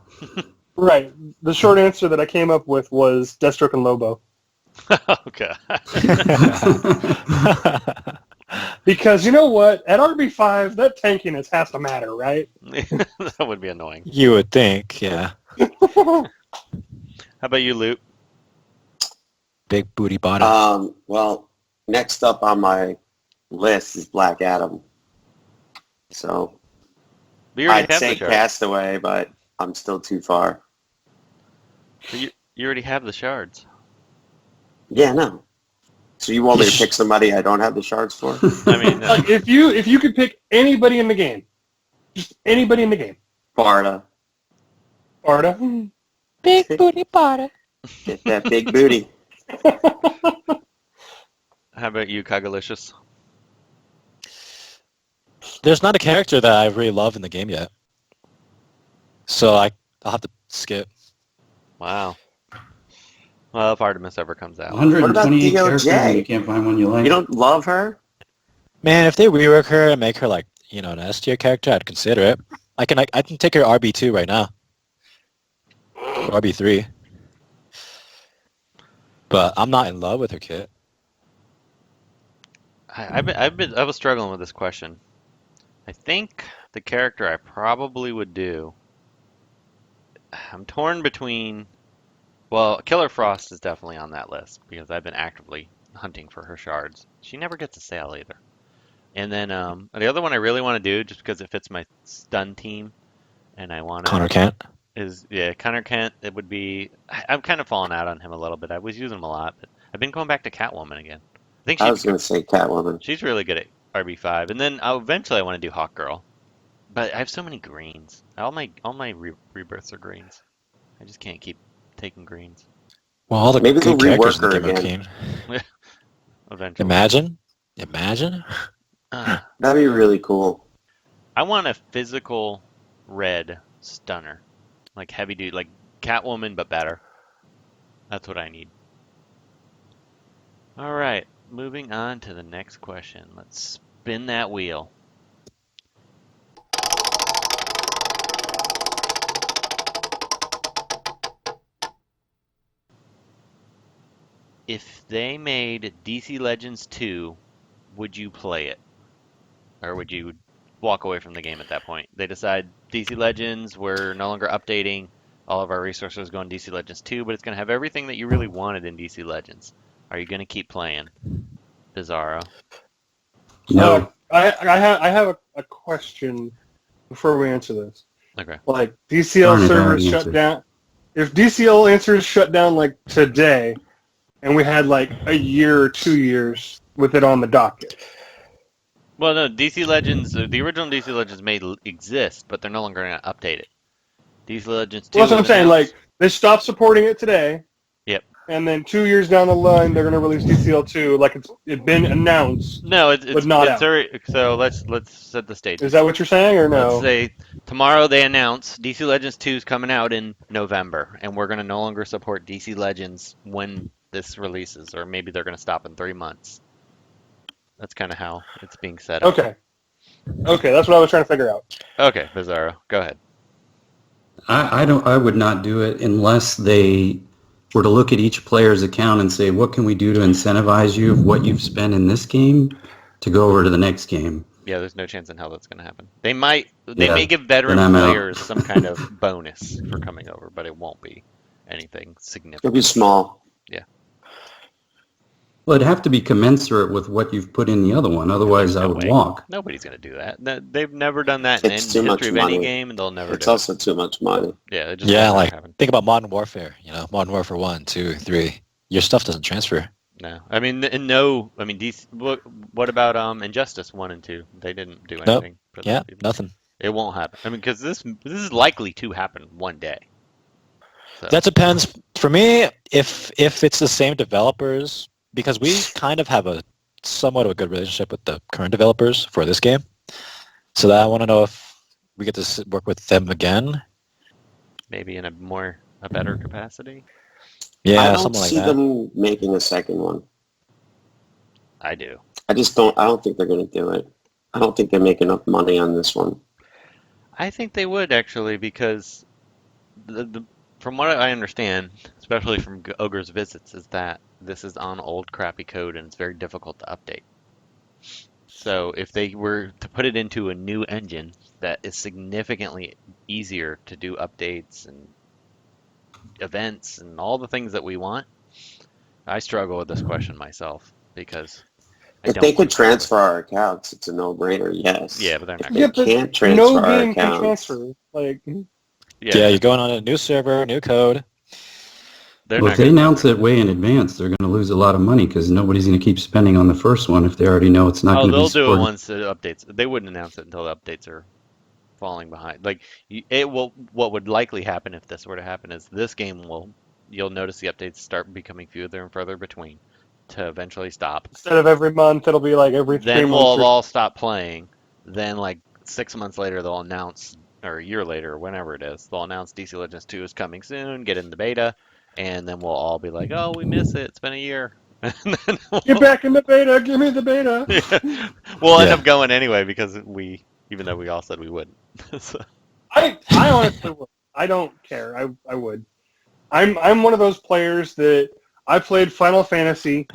right. The short answer that I came up with was Deathstroke and Lobo. Okay. Because you know what? At RB5, that tankiness has to matter, right? That would be annoying. You would think, yeah. How about you, Loot? Big booty bottom. Well, next up on my list is Black Adam. So You already I'd have say the shards. Castaway, but I'm still too far. You already have the shards. Yeah, no. So you want me to pick somebody I don't have the shards for? I mean, Like if you could pick anybody in the game, just anybody in the game, Barda. Arda. Big booty bottom. Get that big booty. how about you, Cogalicious? There's not a character that I really love in the game yet. So I'll have to skip. Wow. Well, if Artemis ever comes out. 128 DOJ? characters and you can't find one you like. You don't love her? Man, if they rework her and make her like, an S tier character, I'd consider it. I can take her RB2 right now. Or RB3. But I'm not in love with her kit. I was struggling with this question. I think the character I probably would do. I'm torn between. Well, Killer Frost is definitely on that list because I've been actively hunting for her shards. She never gets a sale either. And then the other one I really want to do, just because it fits my stun team, and I want Connor to Kent. is Connor Kent. It would be. I'm kind of falling out on him a little bit. I was using him a lot, but I've been going back to Catwoman again. I think I was going to say Catwoman. she's really good at RB5, and then eventually I want to do Hawk Girl, but I have so many greens. All my rebirths are greens. I just can't keep taking greens. Well, all the Maybe good they'll characters in the rework her game are clean. Eventually. Imagine. That'd be really cool. I want a physical red stunner, like heavy dude, like Catwoman but better. That's what I need. All right, moving on to the next question. Let's spin that wheel. If they made DC Legends 2, would you play it? Or would you walk away from the game at that point? They decide DC Legends, we're no longer updating. All of our resources go in DC Legends 2, but it's going to have everything that you really wanted in DC Legends. Are you going to keep playing? Bizarro. No. I have a question before we answer this. Okay. Like DCL Darn it, servers I shut answered. down. If DCL answers shut down like today, and we had like a year or 2 years with it on the docket. Well, no, DC Legends, the original DC Legends may exist, but they're no longer going to update it. DC Legends 2 Well, that's what I'm was saying. announced. Like they stopped supporting it today. Yep. And then 2 years down the line, they're going to release DCL 2 like it's been announced. No, it's but not it's out. already, so let's set the stage. Is that what you're saying, or no? Let's say tomorrow they announce DC Legends 2 is coming out in November, and we're going to no longer support DC Legends when this releases, or maybe they're going to stop in 3 months. That's kind of how it's being set up. Okay, that's what I was trying to figure out. Okay, Bizarro, go ahead. I would not do it unless they were to look at each player's account and say, what can we do to incentivize you of what you've spent in this game to go over to the next game? Yeah, there's no chance in hell that's going to happen. They may give then veteran I'm out. players some kind of bonus for coming over, but it won't be anything significant. It'll be small. Well, it'd have to be commensurate with what you've put in the other one. Otherwise, I No would way. walk. Nobody's going to do that. They've never done that in It's the too much history of any money. game, and they'll never It's do also too much money. it. Yeah, it just Yeah, will never like happen. think about Modern Warfare. Modern Warfare 1, 2, 3. Your stuff doesn't transfer. No, I mean, DC. What about Injustice 1 and 2? They didn't do Nope. anything. For Yeah, those people. nothing. It won't happen. I mean, because this is likely to happen one day. So, That depends. For me, if it's the same developers, because we kind of have a somewhat of a good relationship with the current developers for this game, so that I want to know if we get to work with them again. maybe in a better capacity. Yeah, I don't something like see that. them making a second one. I do. I don't think they're going to do it. I don't think they make enough money on this one. I think they would actually, because from what I understand, especially from Ogre's visits, is that this is on old crappy code and it's very difficult to update. So if they were to put it into a new engine that is significantly easier to do updates and events and all the things that we want, I struggle with this question myself because If they could transfer our accounts, it's a no-brainer, yes. Yeah, but they're not. Yeah, They but can't transfer no our game can accounts. transfer. Like, Yeah, you're going on a new server, new code. They're Well, not if they gonna- announce it way in advance, they're going to lose a lot of money because nobody's going to keep spending on the first one if they already know it's not Oh, going to be they'll do it supported. once it updates. They wouldn't announce it until the updates are falling behind. Like it will. What would likely happen if this were to happen is this game will. You'll notice the updates start becoming fewer and further between, to eventually stop. instead of every month, it'll be like every 3 Then months. we'll or- all stop playing. Then like 6 months later, they'll announce, or a year later, whenever it is, they'll announce DC Legends 2 is coming soon. Get in the beta, and then we'll all be like, "Oh, we miss it. It's been a year." And then Get back in the beta. Give me the beta. we'll end Yeah. up going anyway because even though we all said we wouldn't. So, I honestly would. I don't care. I would. I'm one of those players that I played Final Fantasy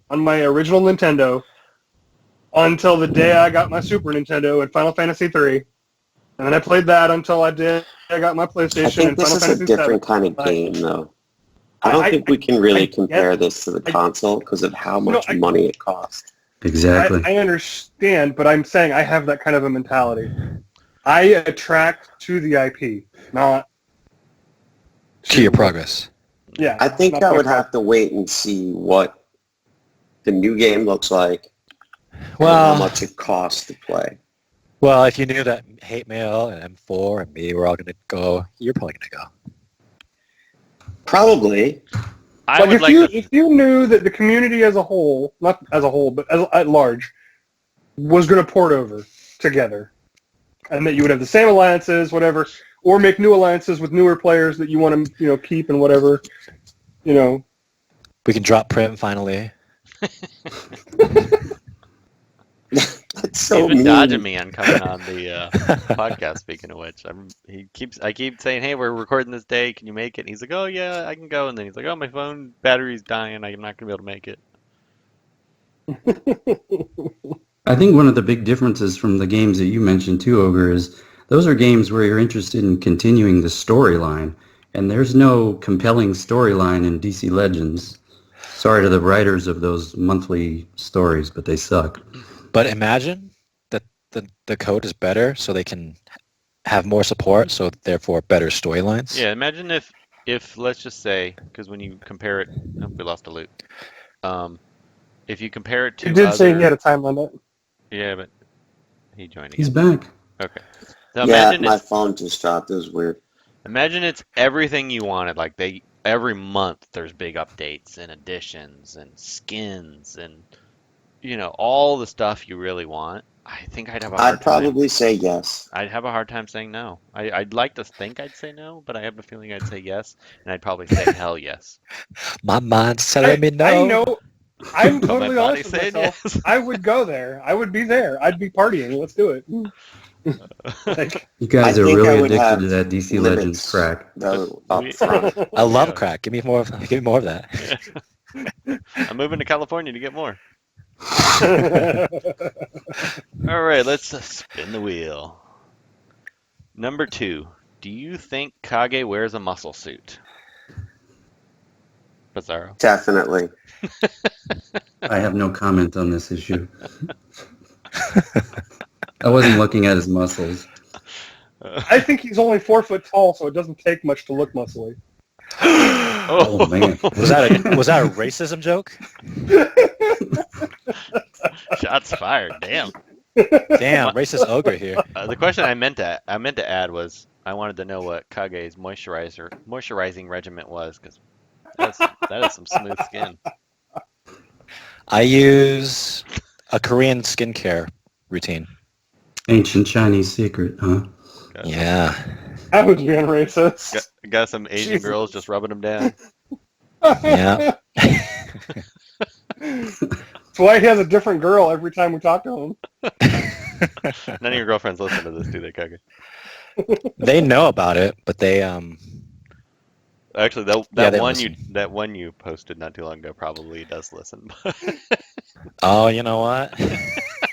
on my original Nintendo until the day I got my Super Nintendo and Final Fantasy 3. And then I played that until I got my I PlayStation think and this Final is a Fantasy 7. different kind of game, though. I don't think we can really compare this to the console because of how much money it costs. Exactly. I understand, but I'm saying I have that kind of a mentality. I attract to the IP, not To your progress. Yeah. I think not I would my have to wait and see what the new game looks like and how Well, much it costs to play. well, if you knew that Hate Mail and M4 and me were all going to go, you're probably going to go. Probably. I would if you knew that the community as a whole, not as a whole, but at large, was going to port over together, and that you would have the same alliances, whatever, or make new alliances with newer players that you want to, keep and whatever, We can drop Prim finally. That's so He's been mean. dodging me on coming on the podcast. Speaking of which, I keep saying, "Hey, we're recording this day. Can you make it?" And he's like, "Oh yeah, I can go." And then he's like, "Oh, my phone battery's dying. I'm not gonna be able to make it." I think one of the big differences from the games that you mentioned too, Ogre, is those are games where you're interested in continuing the storyline, and there's no compelling storyline in DC Legends. Sorry to the writers of those monthly stories, but they suck. But imagine that the code is better so they can have more support, so therefore better storylines. Yeah, imagine if let's just say, because when you compare it, oh, we lost a loop. If you compare it to You did say other, he had a time limit. yeah, but he joined He's again. back. Okay. So Yeah, imagine my it's phone just dropped. It was weird. imagine it's everything you wanted. Like every month there's big updates and additions and skins and all the stuff you really want. I think I'd have a hard I'd time. probably say yes. I'd have a hard time saying no. I'd like to think I'd say no, but I have a feeling I'd say yes, and I'd probably say hell yes. My mind's telling me no. I know. I'm But my totally body honest with saying myself. yes. I would go there. I would be there. I'd be partying. Let's do it. Like, You guys I are think I really would addicted have to that DC limits, Legends crack. though, up front. I love Yeah. crack. Give me more of that. I'm moving to California to get more. All right, let's spin the wheel. Number 2. Do you think Kage wears a muscle suit? Bizarro. Definitely. I have no comment on this issue. I wasn't looking at his muscles. I think he's only 4 foot tall, so it doesn't take much to look muscly. Oh man. Was that a racism joke? Shots fired. Damn. Damn, racist ogre here. The question I meant to add was I wanted to know what Kage's moisturizing regimen was because that is some smooth skin. I use a Korean skincare routine. Ancient Chinese secret, huh? Yeah. That was being racist. Got some Asian Jesus. girls just rubbing them down. Yeah. That's why he has a different girl every time we talk to him. None of your girlfriends listen to this, do they, Kage? They know about it, but they Actually, Yeah, that they one listen. that one you posted not too long ago probably does listen. Oh, you know what?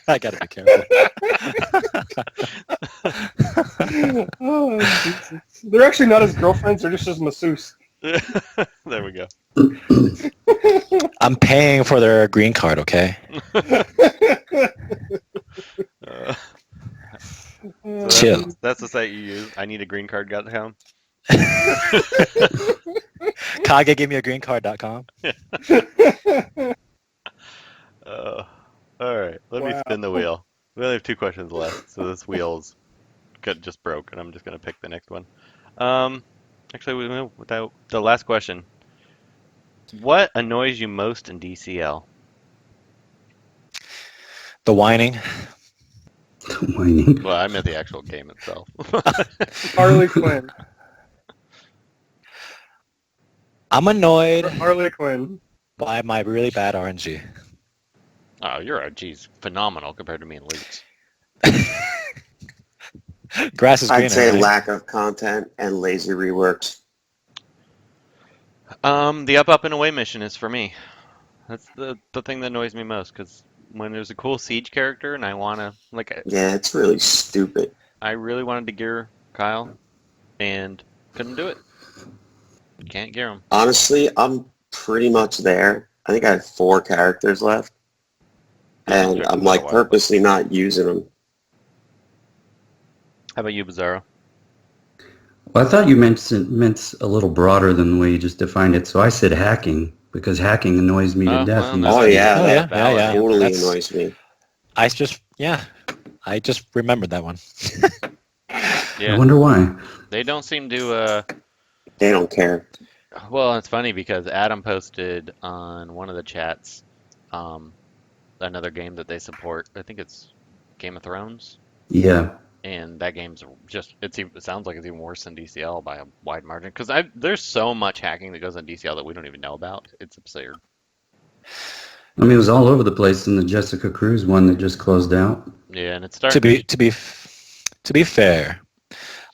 I gotta be careful. Oh, Jesus. They're actually not his girlfriends. They're just his masseuse. There we go. I'm paying for their green card, okay? So Chill. That's the site you use. I need a green card.com. Kage give me a green card.com. All right, let me Wow. spin the wheel. We only have 2 questions left, so this wheel's just broke, and I'm just gonna pick the next one. Actually, without the last question. What annoys you most in DCL? The whining. Whining. Well, I meant the actual game itself. Harley Quinn. I'm annoyed Harley Quinn. by my really bad RNG. Oh, your RG's phenomenal compared to me and Luke's. Grass is greener. I'd say right? lack of content and lazy reworks. The up and away mission is for me. That's the thing that annoys me most, because when there's a cool siege character and I wanna Yeah, it's really stupid. I really wanted to gear Kyle and couldn't do it. Can't gear him. Honestly, I'm pretty much there. I think I have 4 characters left, and I'm like purposely not using them. How about you, Bizarro? Well, I thought you meant a little broader than the way you just defined it, so I said hacking, because hacking annoys me to death. well, Oh yeah, Oh, that yeah. totally That's- annoys me. I just remembered that one. I Yeah, wonder why. they don't seem to. They don't care. Well, it's funny because Adam posted on one of the chats another game that they support. I think it's Game of Thrones, Yeah. and that game's just it sounds like it's even worse than DCL by a wide margin. Because there's so much hacking that goes on DCL that we don't even know about. It's absurd. I mean, it was all over the place in the Jessica Cruz one that just closed out. Yeah, and it's starting. To be fair,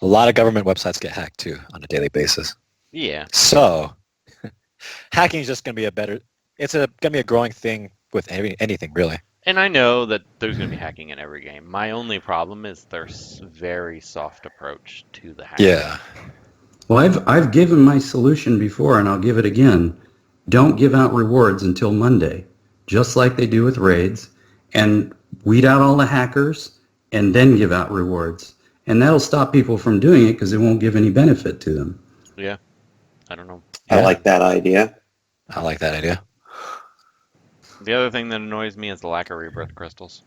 a lot of government websites get hacked too on a daily basis. Yeah, So hacking is just going to be going to be a growing thing with anything really. and I know that there's going to be hacking in every game. My only problem is their very soft approach to the hacking. Yeah. Well, I've given my solution before, and I'll give it again. Don't give out rewards until Monday, just like they do with raids, and weed out all the hackers, and then give out rewards. And that'll stop people from doing it because it won't give any benefit to them. Yeah, I don't know. I like that idea. I like that idea. The other thing that annoys me is the lack of rebirth crystals.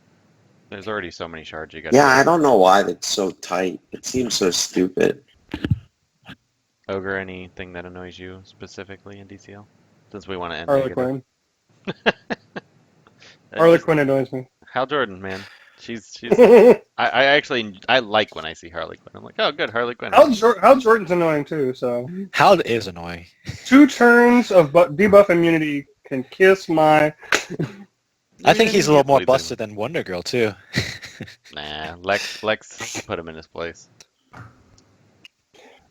There's already so many shards you got. Yeah, I don't know why that's so tight. It seems so stupid. Ogre, anything that annoys you specifically in DCL? Since we want to end Harley negative. Quinn. Harley Quinn annoys me. Hal Jordan, man. She's I actually like when I see Harley Quinn. I'm like, oh good, Harley Quinn. Hal Jordan's annoying too, so Hal is annoying. 2 turns of debuff immunity can kiss my... I think he's a little more Easily busted than Wonder Girl too. Nah, Lex put him in his place.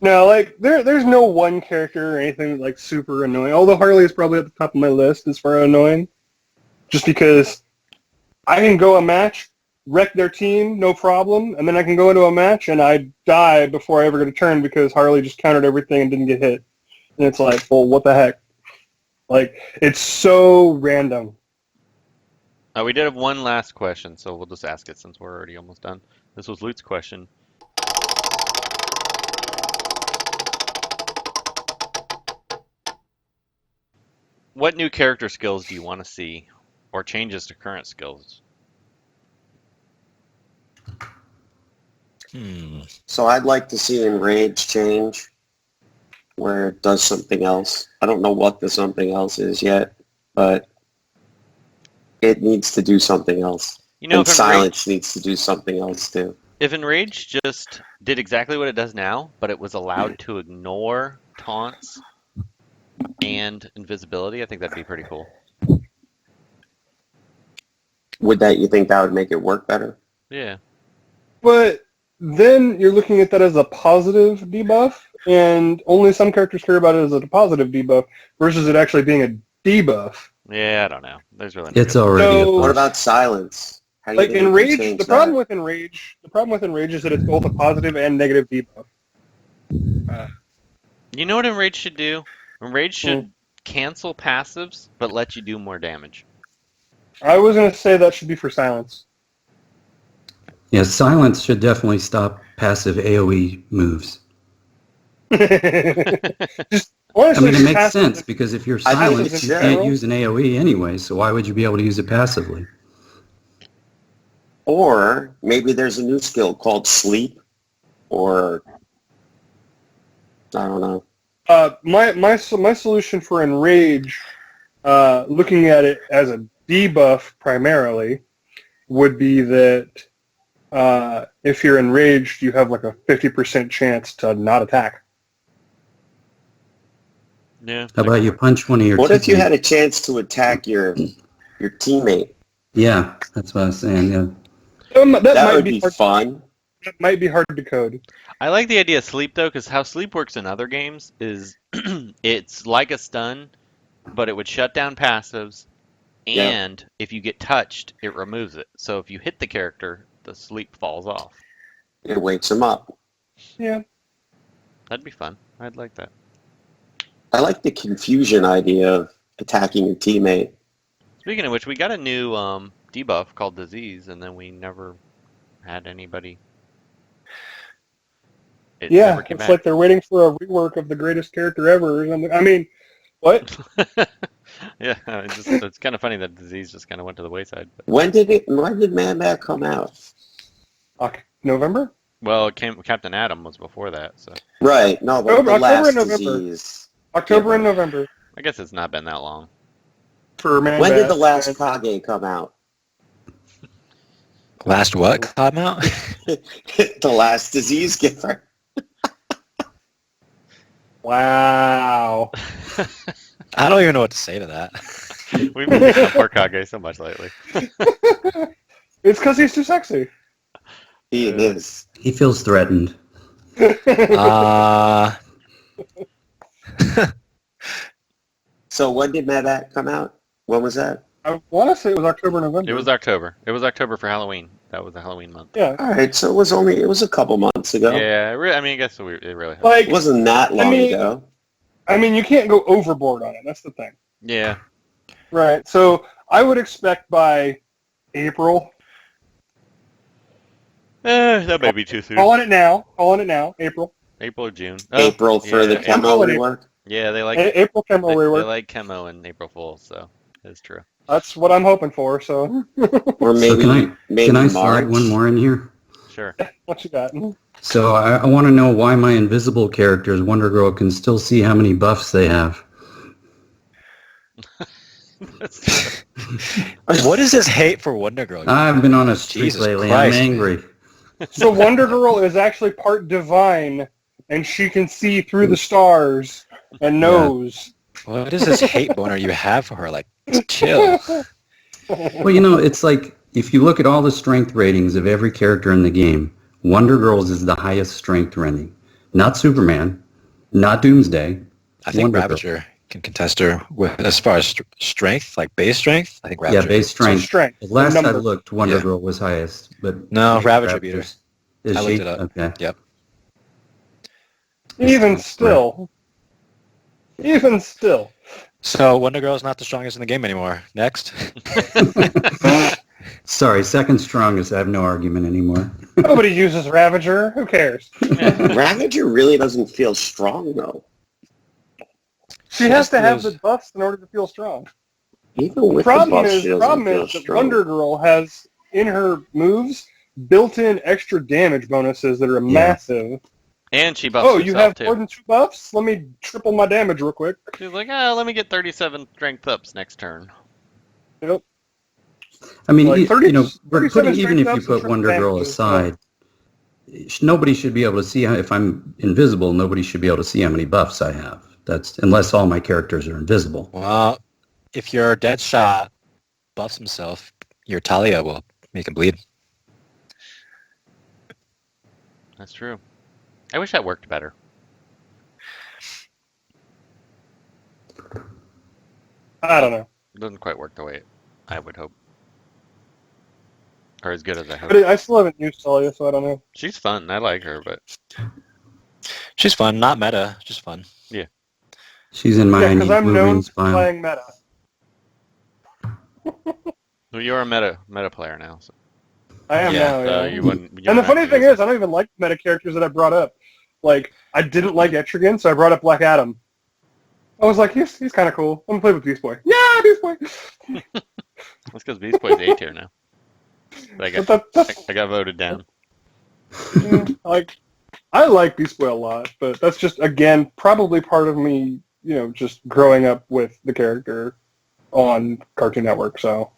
No, like, there's no one character or anything, like, super annoying. Although Harley is probably at the top of my list as far as annoying. Just because I can go a match, wreck their team, no problem, and then I can go into a match and I die before I ever get a turn because Harley just countered everything and didn't get hit. And it's like, well, what the heck? Like, it's so random. We did have one last question, so we'll just ask it since we're already almost done. This was Lute's question. What new character skills do you want to see, or changes to current skills? So I'd like to see Enrage change where it does something else. I don't know what the something else is yet, but it needs to do something else. You know, And Silence needs to do something else too. if Enrage just did exactly what it does now, but it was allowed to ignore taunts and invisibility, I think that'd be pretty cool. You think that would make it work better? Yeah. But then you're looking at that as a positive debuff, and only some characters care about it as a positive debuff versus it actually being a debuff. Yeah, I don't know. There's really no It's good- already So- What a about Silence? How do you Like think we can Enrage, change the that? problem with Enrage is that it's both a positive and negative debuff. You know what Enrage should do? Enrage should cancel passives, but let you do more damage. I was going to say that should be for Silence. Yeah, silence should definitely stop passive AoE moves. Just I honestly, mean, it just makes passive- sense because if you're I think silent, it's you general. can't use an AoE anyway, so why would you be able to use it passively? Or maybe there's a new skill called Sleep, or I don't know. My solution for Enrage, looking at it as a debuff primarily, would be that if you're enraged, you have like a 50% chance to not attack. Yeah. How about you punch one of your What if you teammates? had a chance to attack your teammate? Yeah, that's what I was saying, yeah. That That might would be be hard. fun. It might be hard to code. I like the idea of sleep though, because how sleep works in other games is it's like a stun, but it would shut down passives, Yeah. and if you get touched, it removes it. So if you hit the character, the sleep falls off. It wakes him up. Yeah. That'd be fun. I'd like that. I like the confusion idea of attacking your teammate. Speaking of which, we got a new debuff called Disease, and then we never had anybody. It Yeah, never came it's back. like they're waiting for a rework of the greatest character ever or something. I mean, what? Yeah, it's kind of funny that Disease just kind of went to the wayside. But, When did Man Bat come out? November? well, Captain Atom was before that, so Right. No, but the October last and November. disease. October Yeah. and November I guess it's not been that long. for Man When did Bat. the last Kage come out? Last what come out? The last disease giver. Wow. I don't even know what to say to that. We've been using poor Kage so much lately. It's because he's too sexy. He is. He feels threatened. So when did Man Bat come out? When was that? I want to say it was October, November. It was October. It was October for Halloween. That was the Halloween month. Yeah. All right, so it was a couple months ago. Yeah, I mean, I guess it really happened. Like, It wasn't that long ago. I mean, you can't go overboard on it. That's the thing. Yeah. Right. So I would expect by April. That may be too soon. Calling it now. April. April or June. April for the yeah. chemo April. rework. Yeah, they like April Chemo they rework. like chemo in April Fools, so that's true. That's what I'm hoping for. So Or maybe, So maybe can I March. slide one more in here? Sure. what you got? So I want to know why my invisible characters, Wonder Girl, can still see how many buffs they have. That's true. What is this hate for Wonder Girl? I've been on a streak Jesus lately. Christ. I'm angry. So Wonder Girl is actually part divine, and she can see through the stars and knows. What is this hate boner you have for her? Like, chill. Well, it's like if you look at all the strength ratings of every character in the game, Wonder Girl's is the highest strength rating. Not Superman, not Doomsday. I think Wonder Girl. Ravager can contest her with as far as strength, like base strength. I think Ravager. Yeah, base So strength. strength. Last I number. looked, Wonder Yeah. Girl was highest, but No, Ravager beat her. Is I she? looked it up. Okay. Yep. Even still. So Wonder Girl's not the strongest in the game anymore. Next. Sorry, second strongest. I have no argument anymore. Nobody uses Ravager. Who cares? Ravager really doesn't feel strong, though. She has to have feels- the buffs in order to feel strong. Even with Problem the buff, is she doesn't feel that strong. Wonder Girl has in her moves built-in extra damage bonuses that are massive. And she buffs Oh, you herself have too. more than 2 buffs? Let me triple my damage real quick. She's like, let me get 37 strength ups next turn. Yep. I mean, Like 30 even 37 if strength you ups put and Wonder triple Girl damages, aside, nobody should be able to see if I'm invisible. Nobody should be able to see how many buffs I have. That's unless all my characters are invisible. Well, if your dead shot buffs himself, your Talia will make him bleed. That's true. I wish that worked better. I don't know. It doesn't quite work the way I would hope. Or as good as I hope. But I still haven't used Talia, so I don't know. She's fun. I like her, but She's fun, not meta, just fun. She's in my Yeah, because I'm Blue known Rings for file. playing meta. well, you're a meta player now. So, I am Yeah, now, so yeah. you wouldn't. you And the don't funny have to thing use is, I don't even like meta characters that I brought up. Like, I didn't like Etrigan, so I brought up Black Adam. I was like, he's kind of cool. I'm going to play with Beast Boy. Yeah, Beast Boy! it. That's because Beast Boy's A tier now. I got, I got voted down. I like Beast Boy a lot, but that's just, again, probably part of me, just growing up with the character on Cartoon Network, so.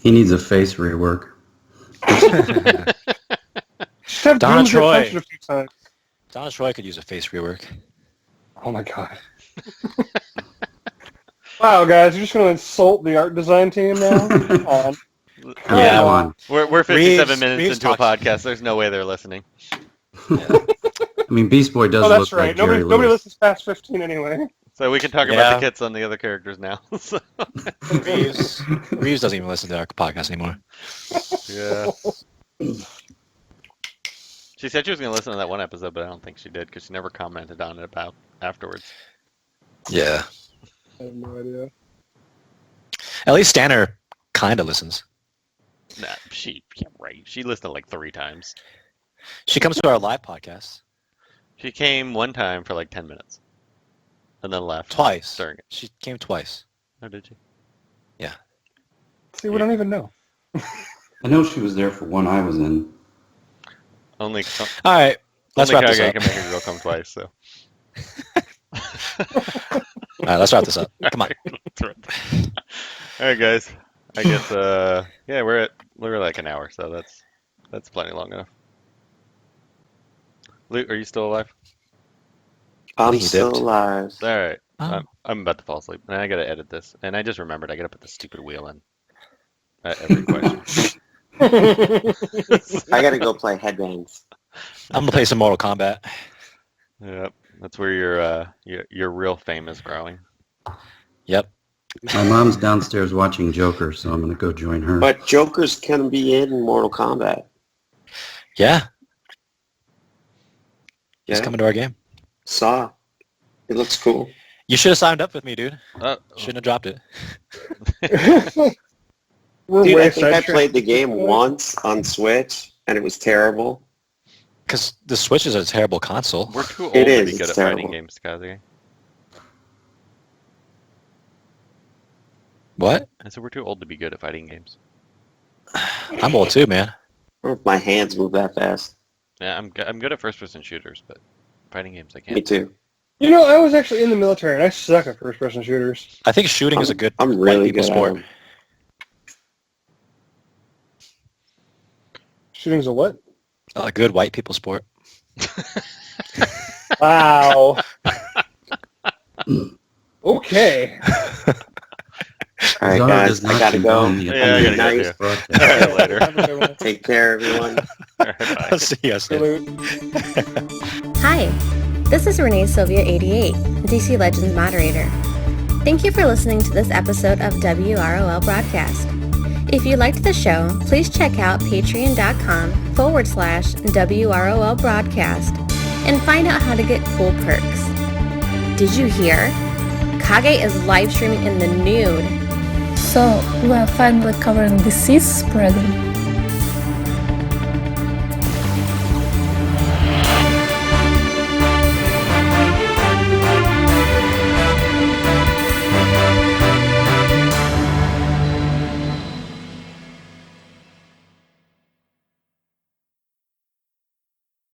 He needs a face rework. Just have Donna Doomsday Troy. punch it a few times. Donna Troy could use a face rework. Oh my god. Wow, guys, you're just going to insult the art design team now? Come on. Yeah. Go on. We're 57 Reeves minutes into a talks- podcast. There's no way they're listening. I mean, Beast Boy does Oh, that's look right. like Jerry Nobody Lewis. listens past 15 anyway. So we can talk about Yeah. the kits on the other characters now. So, Reeves doesn't even listen to our podcast anymore. yeah. She said she was going to listen to that one episode, but I don't think she did because she never commented on it about afterwards. Yeah. I have no idea. At least Stanner kind of listens. Nah, right. She listened like 3 times. She comes to our live podcast She came one time for like 10 minutes and then left. twice. During it. She came twice. Oh, did she? See, we don't even know. I know she was there for one I was in. Only All right. Let's only wrap this Kage up. can make a girl come twice, so. All right, let's wrap this up. Come on. All right, guys. I guess yeah, we're like an hour, so that's plenty long enough. Luke, are you still alive? I'm He still dipped. alive. All right. Oh. I'm about to fall asleep, and I gotta edit this. And I just remembered I gotta put the stupid wheel in every question. I gotta go play headbands. I'm gonna play some Mortal Kombat. Yep, that's where your real fame is growing. Yep. My mom's downstairs watching Joker, so I'm going to go join her. But Jokers can be in Mortal Kombat. Yeah. He's Yeah. coming to our game. Saw. It looks cool. You should have signed up with me, dude. Oh, Shouldn't have dropped it. We're Dude, way I think I sidetracked. played the game once on Switch, and it was terrible. Because the Switch is a terrible console. we're too old It to is, be good it's at fighting terrible. games, Kazuki. What? I said we're too old to be good at fighting games. I'm old too, man. I don't know if my hands move that fast. Yeah, I'm good at first-person shooters, but fighting games I Me can't. too. You know, I was actually in the military, and I suck at first-person shooters. I think shooting is a good I'm white really people good sport. at them. Shooting's a what? A good white people sport. Wow. Okay. All right, Bizarro guys, does not I gotta go. condone the Yeah, I gotta go offending too. broadcast. All right, later. Have a good one. Take care, everyone. All right, bye. I'll see you soon. Salute. Hi, this is Renee Sylvia 88, DC Legends moderator. Thank you for listening to this episode of WROL Broadcast. If you liked the show, please check out patreon.com/WROL Broadcast and find out how to get cool perks. Did you hear? Kage is live streaming in the nude. So, we're finally covering disease spreading.